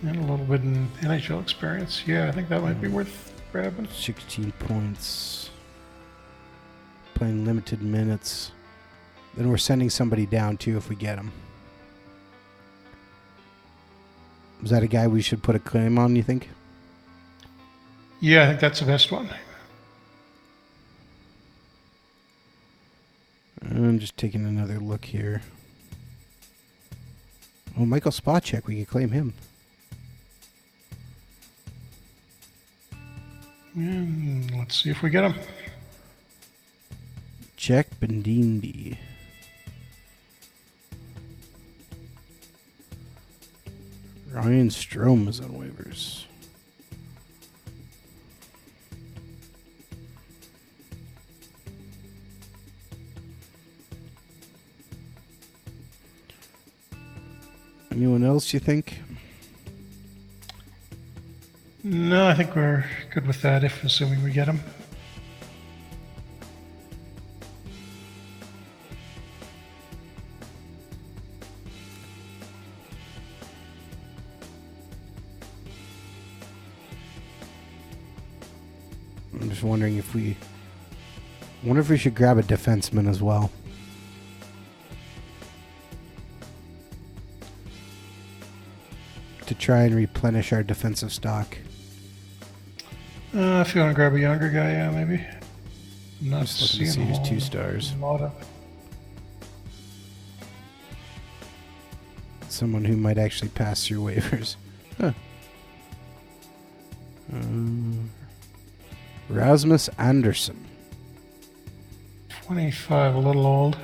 [SPEAKER 2] And a little bit in NHL experience. Yeah, I think that might be worth grabbing.
[SPEAKER 1] 16 points. Playing limited minutes. Then we're sending somebody down too if we get him. Is that a guy we should put a claim on, you think?
[SPEAKER 2] Yeah, I think that's the best one.
[SPEAKER 1] I'm just taking another look here. Oh, Michael Spacek, we could claim him.
[SPEAKER 2] And let's see if we get him.
[SPEAKER 1] Jack Bendindi. Ryan Strome is on waivers. Anyone else you think?
[SPEAKER 2] No, I think we're good with that, if assuming we get him.
[SPEAKER 1] I'm just wondering if we... wonder if we should grab a defenseman as well. To try and replenish our defensive stock.
[SPEAKER 2] If you want to grab a younger guy, yeah, maybe. I'm not
[SPEAKER 1] Just looking to see
[SPEAKER 2] seeing
[SPEAKER 1] who's
[SPEAKER 2] a
[SPEAKER 1] 2 stars.
[SPEAKER 2] lot of.
[SPEAKER 1] Someone who might actually pass through waivers. Huh. Rasmus Anderson.
[SPEAKER 2] 25, a little old.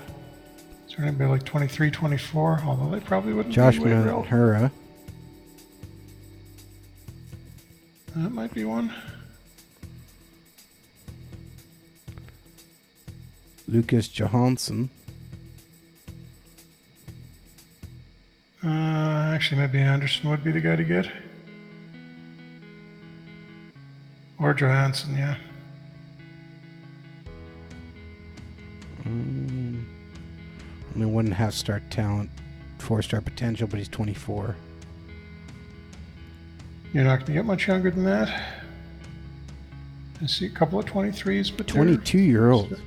[SPEAKER 2] Is there anybody like 23, 24? Although they probably wouldn't
[SPEAKER 1] Josh
[SPEAKER 2] be waiver eligible.
[SPEAKER 1] Manhura.
[SPEAKER 2] That might be one.
[SPEAKER 1] Lucas Johansson.
[SPEAKER 2] Actually, maybe Anderson would be the guy to get. Or Johansson, yeah.
[SPEAKER 1] Only 1.5 star talent, 4-star potential, but he's 24.
[SPEAKER 2] You're not going to get much younger than that. I see a couple of 23s, but
[SPEAKER 1] 22-year-old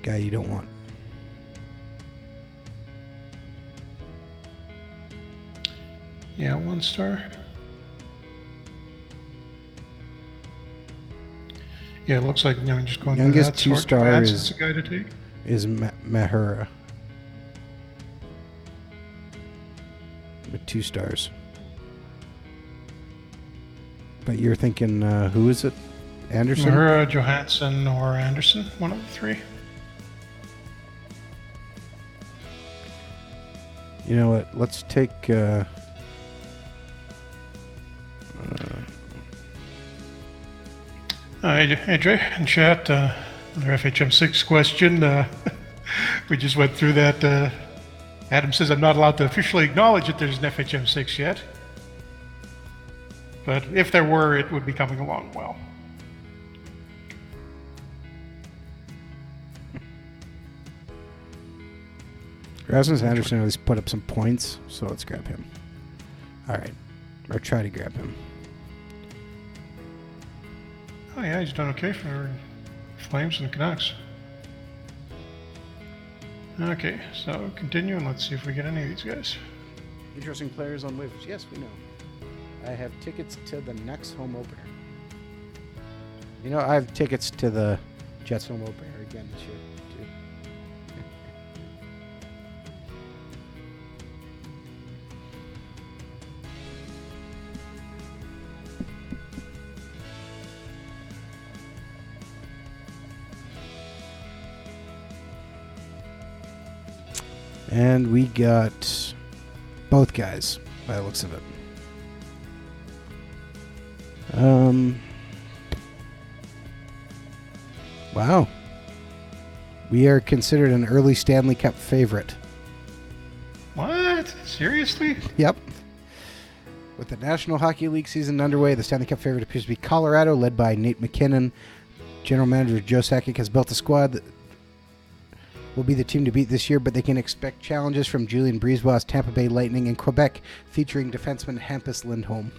[SPEAKER 1] guy you don't want.
[SPEAKER 2] Yeah, 1 star. Yeah, it looks like just going.
[SPEAKER 1] Youngest 2-star
[SPEAKER 2] is a guy to take.
[SPEAKER 1] Is Mahura with 2 stars. But you're thinking, who is it? Anderson?
[SPEAKER 2] Mahura, Johansson, or Anderson, one of the 3.
[SPEAKER 1] You know what? Let's take.
[SPEAKER 2] Hey, Jay, in chat, another FHM6 question. We just went through that. Adam says, I'm not allowed to officially acknowledge that there's an FHM6 yet. But if there were, it would be coming along well.
[SPEAKER 1] Rasmus Anderson at least put up some points, so let's grab him. All right. Or try to grab him.
[SPEAKER 2] Oh, yeah, he's done okay for Flames and the Canucks. Okay, so continue and let's see if we get any of these guys.
[SPEAKER 1] Interesting players on waivers. Yes, we know. I have tickets to the next home opener. You know, I have tickets to the Jets home opener again this year, too. And we got both guys, by the looks of it. Wow. We are considered an early Stanley Cup favorite.
[SPEAKER 2] What? Seriously?
[SPEAKER 1] Yep. With the National Hockey League season underway, the Stanley Cup favorite appears to be Colorado, led by Nate McKinnon. General Manager Joe Sakic has built a squad that will be the team to beat this year, but they can expect challenges from Julien Brisebois' Tampa Bay Lightning and Quebec, featuring defenseman Hampus Lindholm.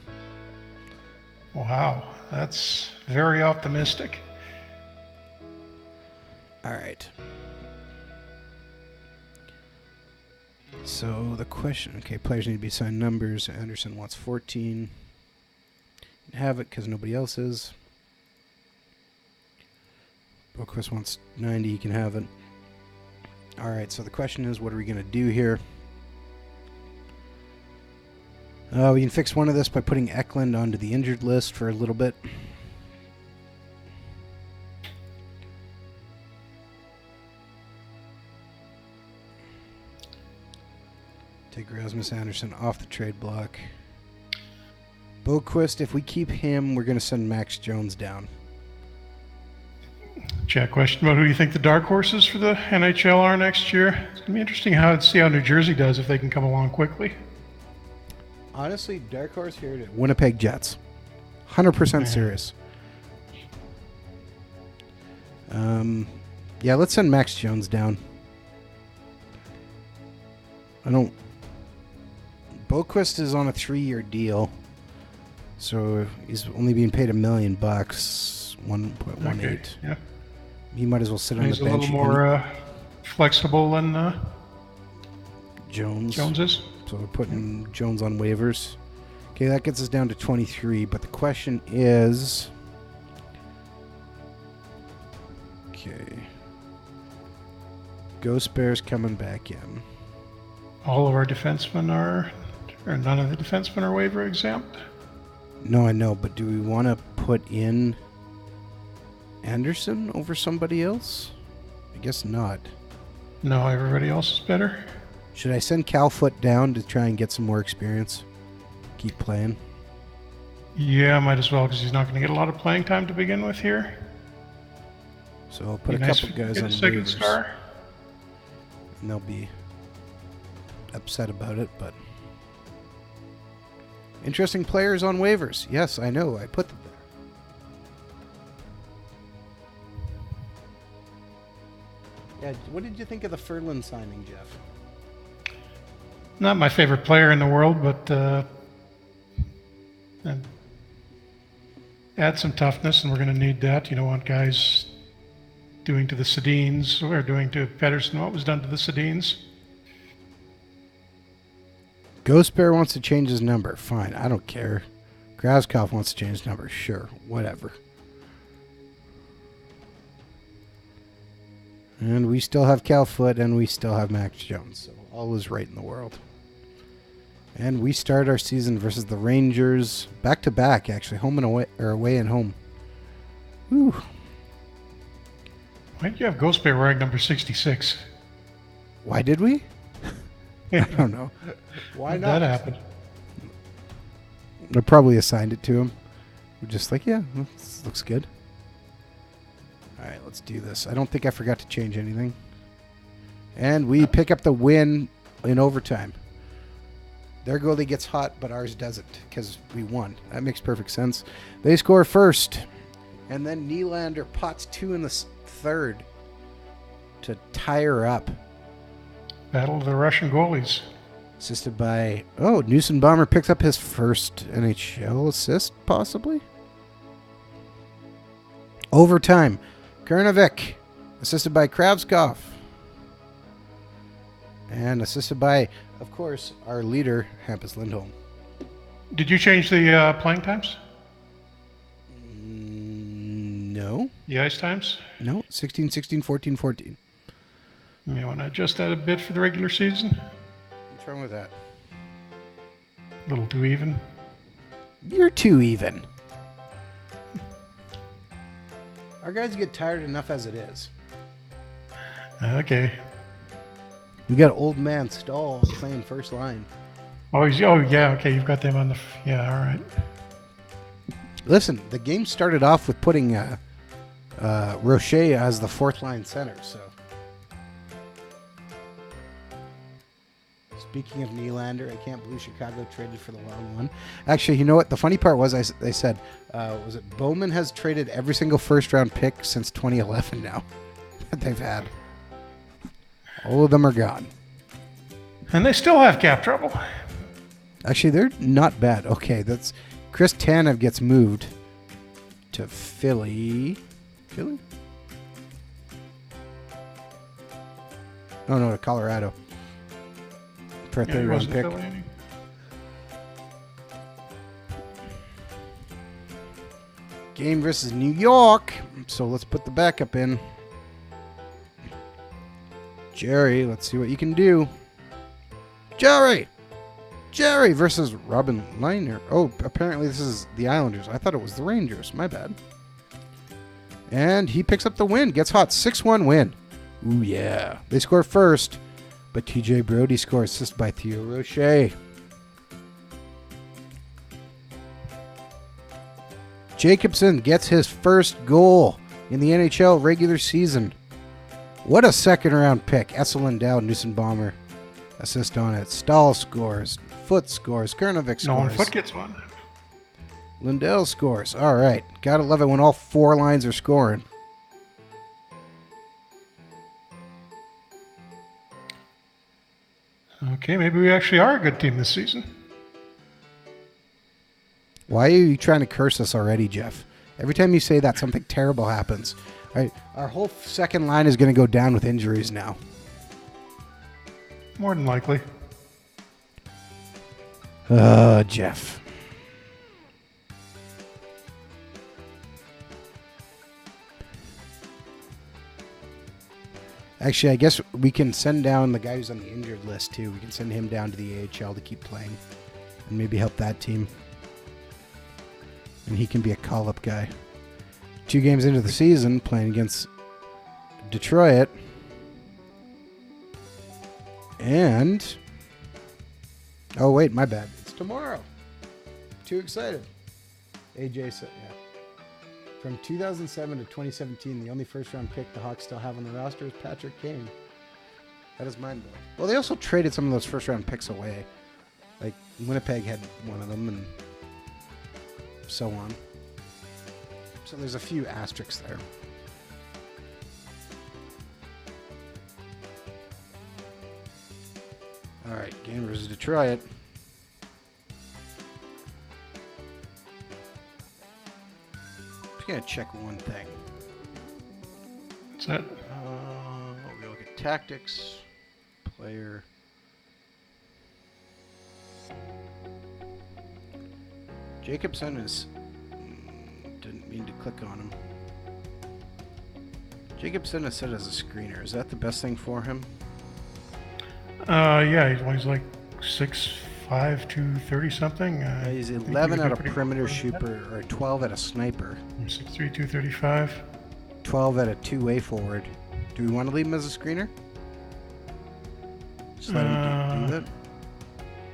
[SPEAKER 2] Wow, that's very optimistic.
[SPEAKER 1] All right. So the question, okay, players need to be assigned numbers. Anderson wants 14. You can have it because nobody else is. Boquist wants 90. You can have it. All right, so the question is, what are we going to do here? We can fix one of this by putting Eklund onto the injured list for a little bit. Take Rasmus Anderson off the trade block. Boquist, if we keep him, we're going to send Max Jones down.
[SPEAKER 2] Chat question about who you think the dark horses for the NHL are next year. It's going to be interesting to see how New Jersey does if they can come along quickly.
[SPEAKER 1] Honestly, dark horse here to Winnipeg Jets. 100% serious. Yeah, let's send Max Jones down. Boquist is on a 3-year deal, so he's only being paid $1 million, 1.18.
[SPEAKER 2] Okay, yeah.
[SPEAKER 1] He might as well sit on the bench.
[SPEAKER 2] He's a little more flexible than
[SPEAKER 1] Jones
[SPEAKER 2] is.
[SPEAKER 1] So we're putting Jones on waivers. Okay, that gets us down to 23, but the question is... Okay. Ghost Bear's coming back in.
[SPEAKER 2] All of our defensemen or none of the defensemen are waiver exempt?
[SPEAKER 1] No, I know, but do we want to put in Anderson over somebody else? I guess not.
[SPEAKER 2] No, everybody else is better.
[SPEAKER 1] Should I send Calfoot down to try and get some more experience? Keep playing?
[SPEAKER 2] Yeah, might as well, because he's not going to get a lot of playing time to begin with here.
[SPEAKER 1] So I'll put a couple guys on
[SPEAKER 2] second
[SPEAKER 1] waivers.
[SPEAKER 2] Star.
[SPEAKER 1] And they'll be upset about it, but... Interesting players on waivers. Yes, I know. I put them there. Yeah, what did you think of the Ferland signing, Jeff?
[SPEAKER 2] Not my favorite player in the world, but add some toughness, and we're going to need that. You don't want guys doing to the Sedins or doing to Pedersen what was done to the Sedins.
[SPEAKER 1] Ghost Bear wants to change his number. Fine, I don't care. Graskopf wants to change his number. Sure, whatever. And we still have Cal Foote, and we still have Max Jones. So all is right in the world. And we start our season versus the Rangers. Back to back, actually. Home and away, or away and home. Whew.
[SPEAKER 2] Why did you have Ghost Bear wearing number 66?
[SPEAKER 1] Why did we? I don't know. Why not?
[SPEAKER 2] That happened.
[SPEAKER 1] I probably assigned it to him. We're just like, yeah, this looks good. All right, let's do this. I don't think I forgot to change anything. And we pick up the win in overtime. Their goalie gets hot, but ours doesn't because we won. That makes perfect sense. They score first. And then Nylander pots 2 in the third to tie her up.
[SPEAKER 2] Battle of the Russian goalies.
[SPEAKER 1] Assisted by... Oh, Newson-Bomber picks up his first NHL assist, possibly? Overtime. Kernovic, assisted by Kravskov. And assisted by, of course, our leader, Hampus Lindholm.
[SPEAKER 2] Did you change the playing times?
[SPEAKER 1] No.
[SPEAKER 2] The ice times?
[SPEAKER 1] No, 16, 16, 14, 14.
[SPEAKER 2] You may want to adjust that a bit for the regular season.
[SPEAKER 1] What's wrong with that?
[SPEAKER 2] A little too even.
[SPEAKER 1] You're too even. Our guys get tired enough as it is.
[SPEAKER 2] Okay.
[SPEAKER 1] We got old man Stahl playing first line.
[SPEAKER 2] Oh, yeah, okay, you've got them on the... Yeah, all right.
[SPEAKER 1] Listen, the game started off with putting Rocher as the fourth line center, so... Speaking of Nylander, I can't believe Chicago traded for the long one. Actually, you know what? The funny part was they said, was it Bowman has traded every single first-round pick since 2011 now that they've had. All of them are gone.
[SPEAKER 2] And they still have cap trouble.
[SPEAKER 1] Actually, they're not bad. Okay, that's Chris Tanev gets moved to Philly. Philly? Oh, no, to Colorado. For a third-round pick. Game versus New York. So let's put the backup in. Jerry, let's see what you can do. Jerry versus Robin Lehner. Oh, apparently this is the Islanders. I thought it was the Rangers. My bad. And he picks up the win. Gets hot. 6-1 win. Ooh, yeah. They score first. But TJ Brody scores, assisted by Theo Rocher. Jacobson gets his first goal in the NHL regular season. What a second-round pick. Essel Lindell, Newson-Bomber, assist on it. Stahl scores. Foote scores. Kernovic scores.
[SPEAKER 2] No one Foote gets one.
[SPEAKER 1] Lindell scores. All right. Gotta love it when all four lines are scoring.
[SPEAKER 2] Okay, maybe we actually are a good team this season.
[SPEAKER 1] Why are you trying to curse us already, Jeff? Every time you say that, something terrible happens. All right, our whole second line is going to go down with injuries now.
[SPEAKER 2] More than likely.
[SPEAKER 1] Jeff. Actually, I guess we can send down the guy who's on the injured list, too. We can send him down to the AHL to keep playing and maybe help that team. And he can be a call-up guy. 2 games into the season, playing against Detroit. And... oh, wait, my bad. It's tomorrow. Too excited. AJ said, yeah. From 2007 to 2017, the only first-round pick the Hawks still have on the roster is Patrick Kane. That is mind-blowing. Well, they also traded some of those first-round picks away. Like, Winnipeg had one of them, and so on. So there's a few asterisks there. All right, game versus Detroit. Just gonna check one thing.
[SPEAKER 2] What's that?
[SPEAKER 1] We look at tactics, player. Jacobson is. Didn't mean to click on him. Jacobson is set as a screener. Is that the best thing for him?
[SPEAKER 2] Yeah, he's like 6'5", 230 something.
[SPEAKER 1] He's 11 at a perimeter shooter, or 12 at a sniper.
[SPEAKER 2] 6'3", 235.
[SPEAKER 1] 12 at a two-way forward. Do we want to leave him as a screener? Just let him do that.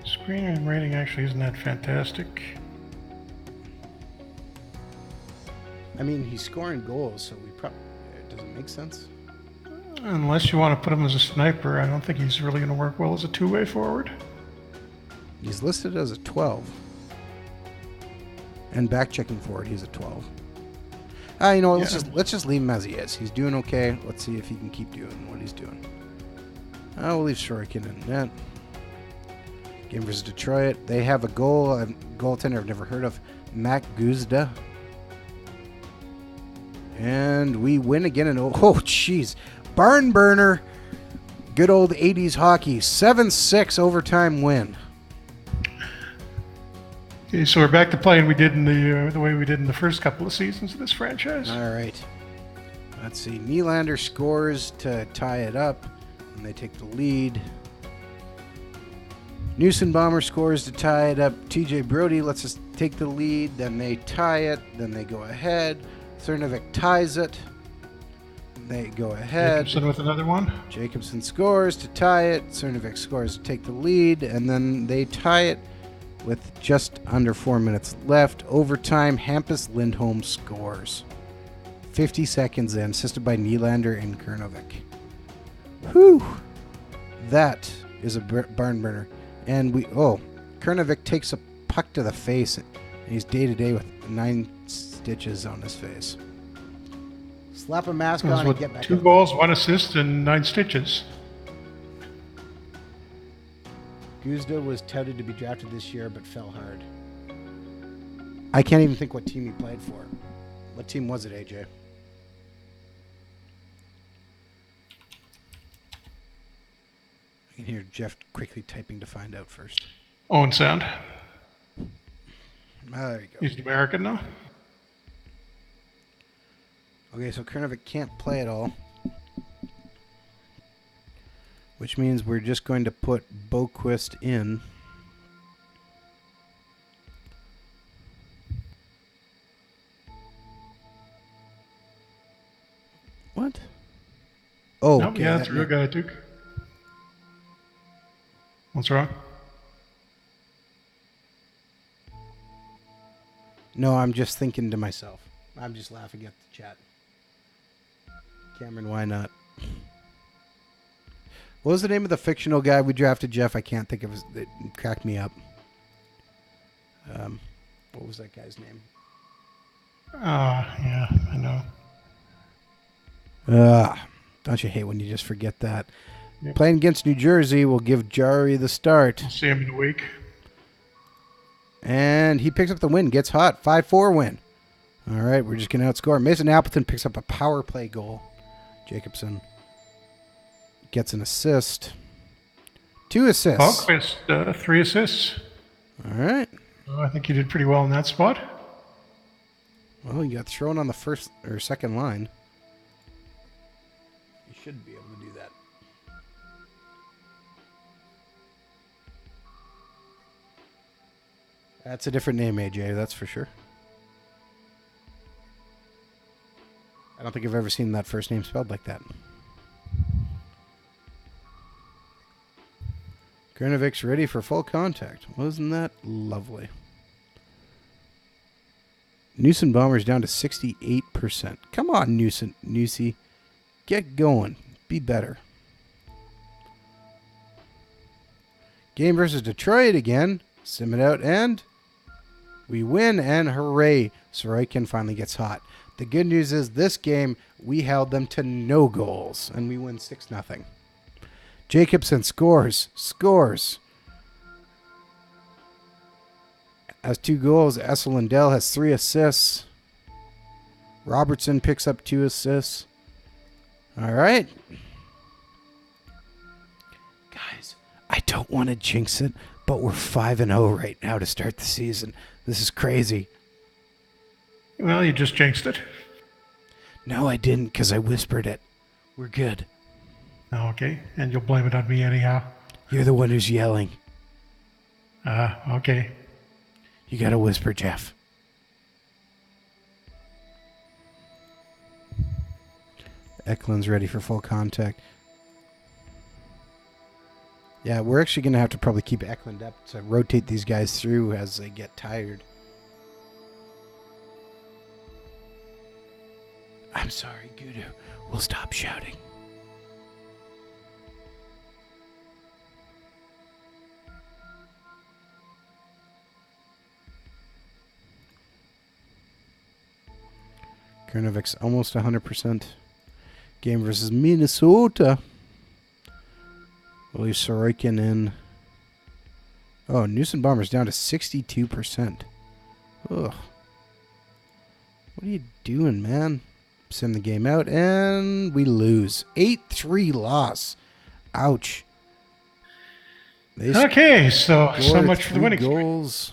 [SPEAKER 2] Screener rating actually isn't that fantastic.
[SPEAKER 1] I mean, he's scoring goals, so we probably does it make sense?
[SPEAKER 2] Unless you want to put him as a sniper, I don't think he's really going to work well as a two-way forward.
[SPEAKER 1] He's listed as a 12. And back-checking forward, he's a 12. You know what, let's just leave him as he is. He's doing okay. Let's see if he can keep doing what he's doing. We'll leave Sorokin in net. Game versus Detroit. They have a goaltender I've never heard of, Matt Guzda. And we win again. And oh, jeez. Barn burner. Good old 80s hockey. 7-6 overtime win.
[SPEAKER 2] Okay, so we're back to playing we did in the way we did in the first couple of seasons of this franchise.
[SPEAKER 1] All right. Let's see. Nylander scores to tie it up, and they take the lead. Newson-Bomber scores to tie it up. TJ Brody lets us take the lead. Then they tie it. Then they go ahead. Cernovic ties it. They go ahead.
[SPEAKER 2] Jacobson with another one.
[SPEAKER 1] Jacobson scores to tie it. Cernovic scores to take the lead. And then they tie it with just under 4 minutes left. Overtime, Hampus Lindholm scores. 50 seconds in, assisted by Nylander and Cernovic. Whew. That is a barn burner. And Cernovic takes a puck to the face. And he's day-to-day with 9 stitches on his face. Slap a mask on and get back
[SPEAKER 2] 2 goals, 1 assist, and 9 stitches.
[SPEAKER 1] Guzda was touted to be drafted this year, but fell hard. I can't even think what team he played for. What team was it, AJ? I can hear Jeff quickly typing to find out first.
[SPEAKER 2] Owen Sound.
[SPEAKER 1] There you go.
[SPEAKER 2] He's an American now.
[SPEAKER 1] Okay, so Cernovic can't play at all. Which means we're just going to put Boquist in. What? Oh,
[SPEAKER 2] nope,
[SPEAKER 1] okay.
[SPEAKER 2] Yeah, that's a real guy, Duke. What's wrong?
[SPEAKER 1] No, I'm just thinking to myself. I'm just laughing at the chat. Cameron, why not? What was the name of the fictional guy we drafted, Jeff? I can't think of his. It cracked me up. What was that guy's name?
[SPEAKER 2] Yeah, I know.
[SPEAKER 1] Don't you hate when you just forget that?
[SPEAKER 2] Yep.
[SPEAKER 1] Playing against New Jersey will give Jari the start.
[SPEAKER 2] We'll see him in a week.
[SPEAKER 1] And he picks up the win, gets hot. 5-4 win. All right, we're just going to outscore. Mason Appleton picks up a power play goal. Jacobson gets an assist. 2 assists.
[SPEAKER 2] Hawkfist, 3 assists.
[SPEAKER 1] All right.
[SPEAKER 2] I think you did pretty well in that spot.
[SPEAKER 1] Well, you got thrown on the first or second line. You should be able to do that. That's a different name, AJ, that's for sure. I don't think I've ever seen that first name spelled like that. Cernovic's ready for full contact. Wasn't that lovely? Newson Bombers down to 68%. Come on, Newsy. Get going. Be better. Game versus Detroit again. Sim it out, and we win, and hooray. Sorokin finally gets hot. The good news is this game, we held them to no goals, and we win 6-0. Jacobson scores. Has 2 goals. Essel Lindell has 3 assists. Robertson picks up 2 assists. All right. Guys, I don't want to jinx it, but we're 5-0 right now to start the season. This is crazy.
[SPEAKER 2] Well, you just jinxed it.
[SPEAKER 1] No, I didn't, because I whispered it. We're good.
[SPEAKER 2] Okay, and you'll blame it on me anyhow.
[SPEAKER 1] You're the one who's yelling.
[SPEAKER 2] Okay.
[SPEAKER 1] You gotta whisper, Jeff. Eklund's ready for full contact. Yeah, we're actually going to have to probably keep Eklund up to rotate these guys through as they get tired. I'm sorry, Gudu. We'll stop shouting. Kernovic's almost 100%. Game versus Minnesota. We'll leave Sorokin in. Oh, Newson Bombers down to 62%. Ugh. What are you doing, man? Send the game out, and we lose. 8-3 loss. Ouch.
[SPEAKER 2] Okay, so much for the winning
[SPEAKER 1] goals.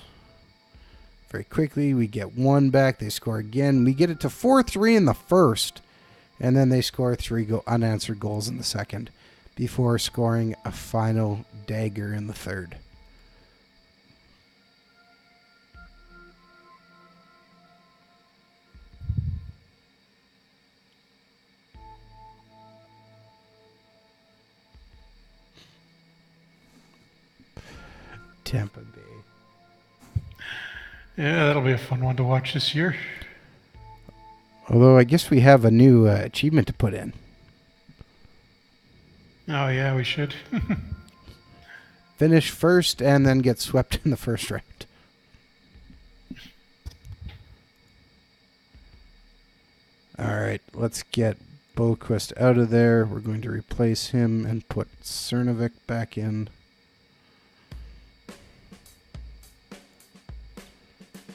[SPEAKER 1] Very quickly, we get 1 back. They score again. We get it to 4-3 in the first. And then they score 3 unanswered goals in the second before scoring a final dagger in the third. Tampa Bay.
[SPEAKER 2] Yeah, that'll be a fun one to watch this year.
[SPEAKER 1] Although I guess we have a new achievement to put in.
[SPEAKER 2] Oh, yeah, we should.
[SPEAKER 1] Finish first and then get swept in the first round. All right, let's get Boquist out of there. We're going to replace him and put Cernovic back in.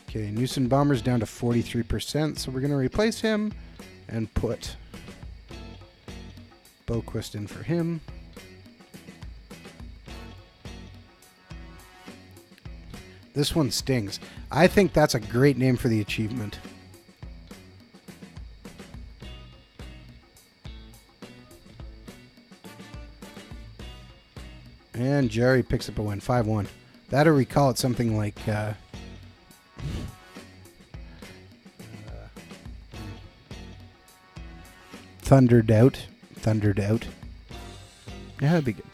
[SPEAKER 1] Okay, Newson Bombers down to 43%, so we're going to replace him and put Boquist in for him. This one stings. I think that's a great name for the achievement. And Jerry picks up a win, 5-1. That'll recall it something like... Thundered out. Yeah, that'd be good.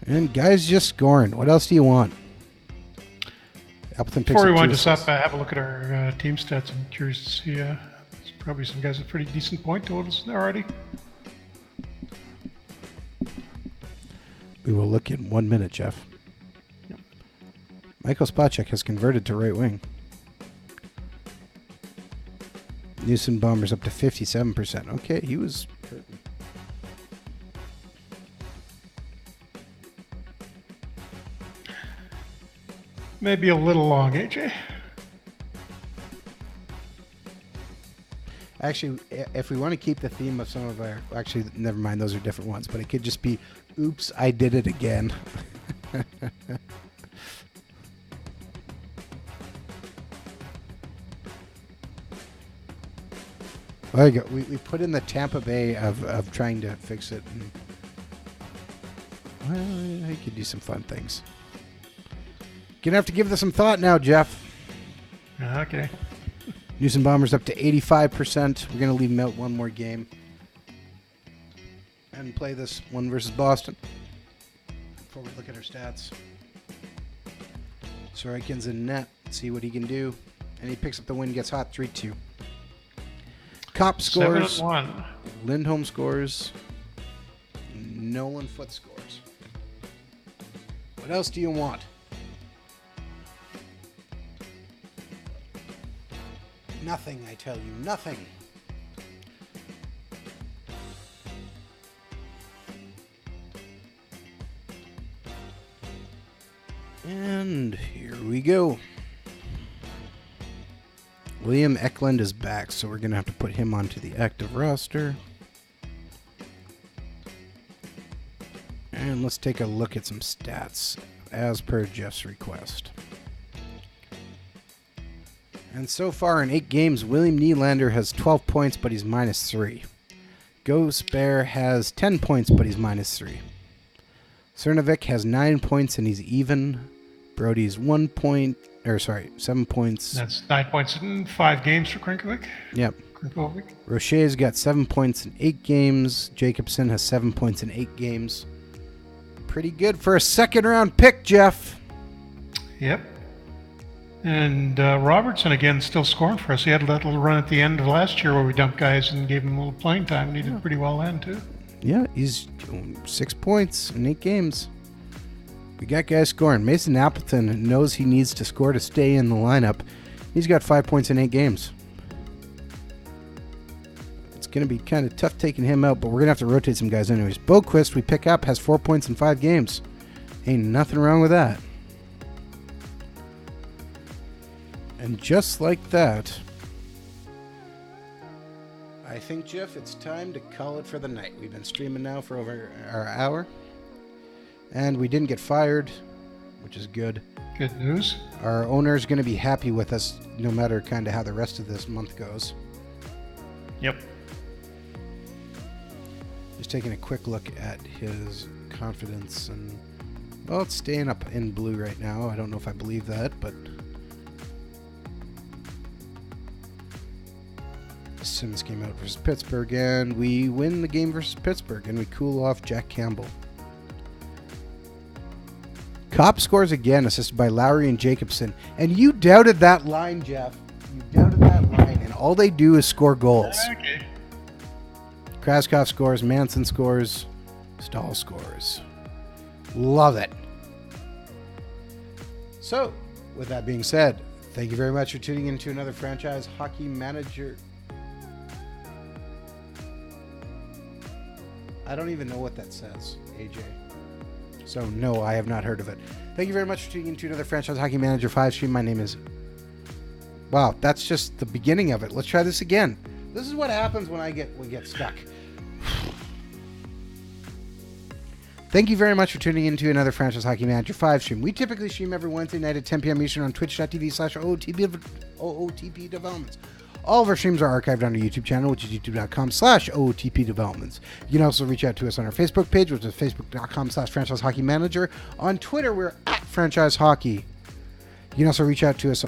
[SPEAKER 1] And guys just scoring. What else do you want? Appleton picks
[SPEAKER 2] Before we
[SPEAKER 1] up
[SPEAKER 2] wind
[SPEAKER 1] 2
[SPEAKER 2] this up,
[SPEAKER 1] assists.
[SPEAKER 2] have a look at our team stats. I'm curious to see. There's probably some guys with pretty decent point totals there already.
[SPEAKER 1] We will look in 1 minute, Jeff.
[SPEAKER 2] Yep.
[SPEAKER 1] Michael Spacek has converted to right wing. Newson Bombers up to 57%. Okay, he was hurting.
[SPEAKER 2] Maybe a little long, AJ.
[SPEAKER 1] Actually, if we want to keep the theme of some of our... Actually, never mind. Those are different ones. But it could just be, oops, I did it again. There you go. We put in the Tampa Bay of trying to fix it. And, well, I could do some fun things. Gonna have to give this some thought now, Jeff.
[SPEAKER 2] Okay.
[SPEAKER 1] Newson Bombers up to 85%. We're gonna leave them out one more game and play this one versus Boston before we look at our stats. Sorokin's in net. See what he can do, and he picks up the win. Gets hot 3-2. Cop scores.
[SPEAKER 2] 7-1.
[SPEAKER 1] Lindholm scores. Nolan Foote scores. What else do you want? Nothing, I tell you. Nothing. And here we go. William Eklund is back, so we're going to have to put him onto the active roster. And let's take a look at some stats as per Jeff's request. And so far in 8 games, William Nylander has 12 points, but he's -3. Ghost Bear has 10 points, but he's -3. Cernovic has 9 points, and he's even. Brody's 7 points.
[SPEAKER 2] That's 9 points in 5 games for Krinkovic.
[SPEAKER 1] Yep.
[SPEAKER 2] Krinkovic.
[SPEAKER 1] Rocher's got 7 points in 8 games. Jacobson has 7 points in 8 games. Pretty good for a second-round pick, Jeff.
[SPEAKER 2] Yep. And Robertson, again, still scoring for us. He had that little run at the end of last year where we dumped guys and gave him a little playing time, and he did pretty well then, too.
[SPEAKER 1] Yeah, he's 6 points in 8 games. We got guys scoring. Mason Appleton knows he needs to score to stay in the lineup. He's got 5 points in 8 games. It's going to be kind of tough taking him out, but we're going to have to rotate some guys anyways. Boquist, we pick up, has 4 points in 5 games. Ain't nothing wrong with that. And just like that, I think, Jeff, it's time to call it for the night. We've been streaming now for over an hour. And we didn't get fired, which is good.
[SPEAKER 2] Good news.
[SPEAKER 1] Our owner's going to be happy with us no matter kind of how the rest of this month goes.
[SPEAKER 2] Yep.
[SPEAKER 1] Just taking a quick look at his confidence. And, well, it's staying up in blue right now. I don't know if I believe that, but Sims came out versus Pittsburgh, and we win the game versus Pittsburgh, and we cool off Jack Campbell. Kopp scores again, assisted by Lowry and Jacobson. And you doubted that line, Jeff. You doubted that line, and all they do is score goals.
[SPEAKER 2] Okay.
[SPEAKER 1] Kraskov scores, Manson scores, Stahl scores. Love it. So, with that being said, thank you very much for tuning in to another Franchise Hockey Manager. I don't even know what that says, AJ. So, no, I have not heard of it. Thank you very much for tuning in to another Franchise Hockey Manager 5 stream. My name is... Wow, that's just the beginning of it. Let's try this again. This is what happens when we get stuck. Thank you very much for tuning in to another Franchise Hockey Manager 5 stream. We typically stream every Wednesday night at 10 p.m. Eastern on twitch.tv/OOTP Developments. All of our streams are archived on our YouTube channel, which is youtube.com/OOTP Developments. You can also reach out to us on our Facebook page, which is facebook.com/Franchise Hockey Manager. On Twitter, we're at Franchise Hockey. You can also reach out to us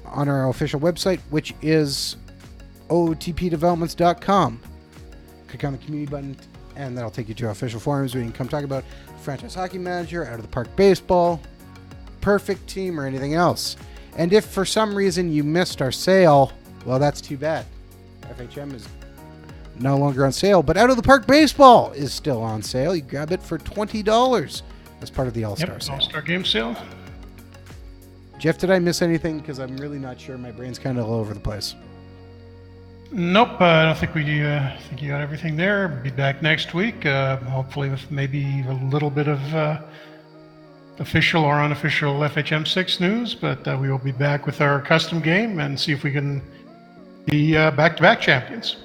[SPEAKER 1] on our official website, which is OOTPdevelopments.com. Click on the community button, and that'll take you to our official forums where you can come talk about Franchise Hockey Manager, Out of the Park Baseball, Perfect Team, or anything else. And if for some reason you missed our sale, well, that's too bad. FHM is no longer on sale, but Out of the Park Baseball is still on sale. You grab it for $20 as part of the All-Star sale.
[SPEAKER 2] All-Star game sale.
[SPEAKER 1] Jeff, did I miss anything? Because I'm really not sure. My brain's kind of all over the place.
[SPEAKER 2] Nope, I don't think we do. I think you got everything there. Be back next week, hopefully with maybe a little bit of official or unofficial FHM6 news, but we will be back with our custom game and see if we can be back-to-back champions.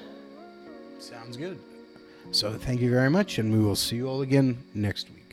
[SPEAKER 1] Sounds good. So thank you very much, and we will see you all again next week.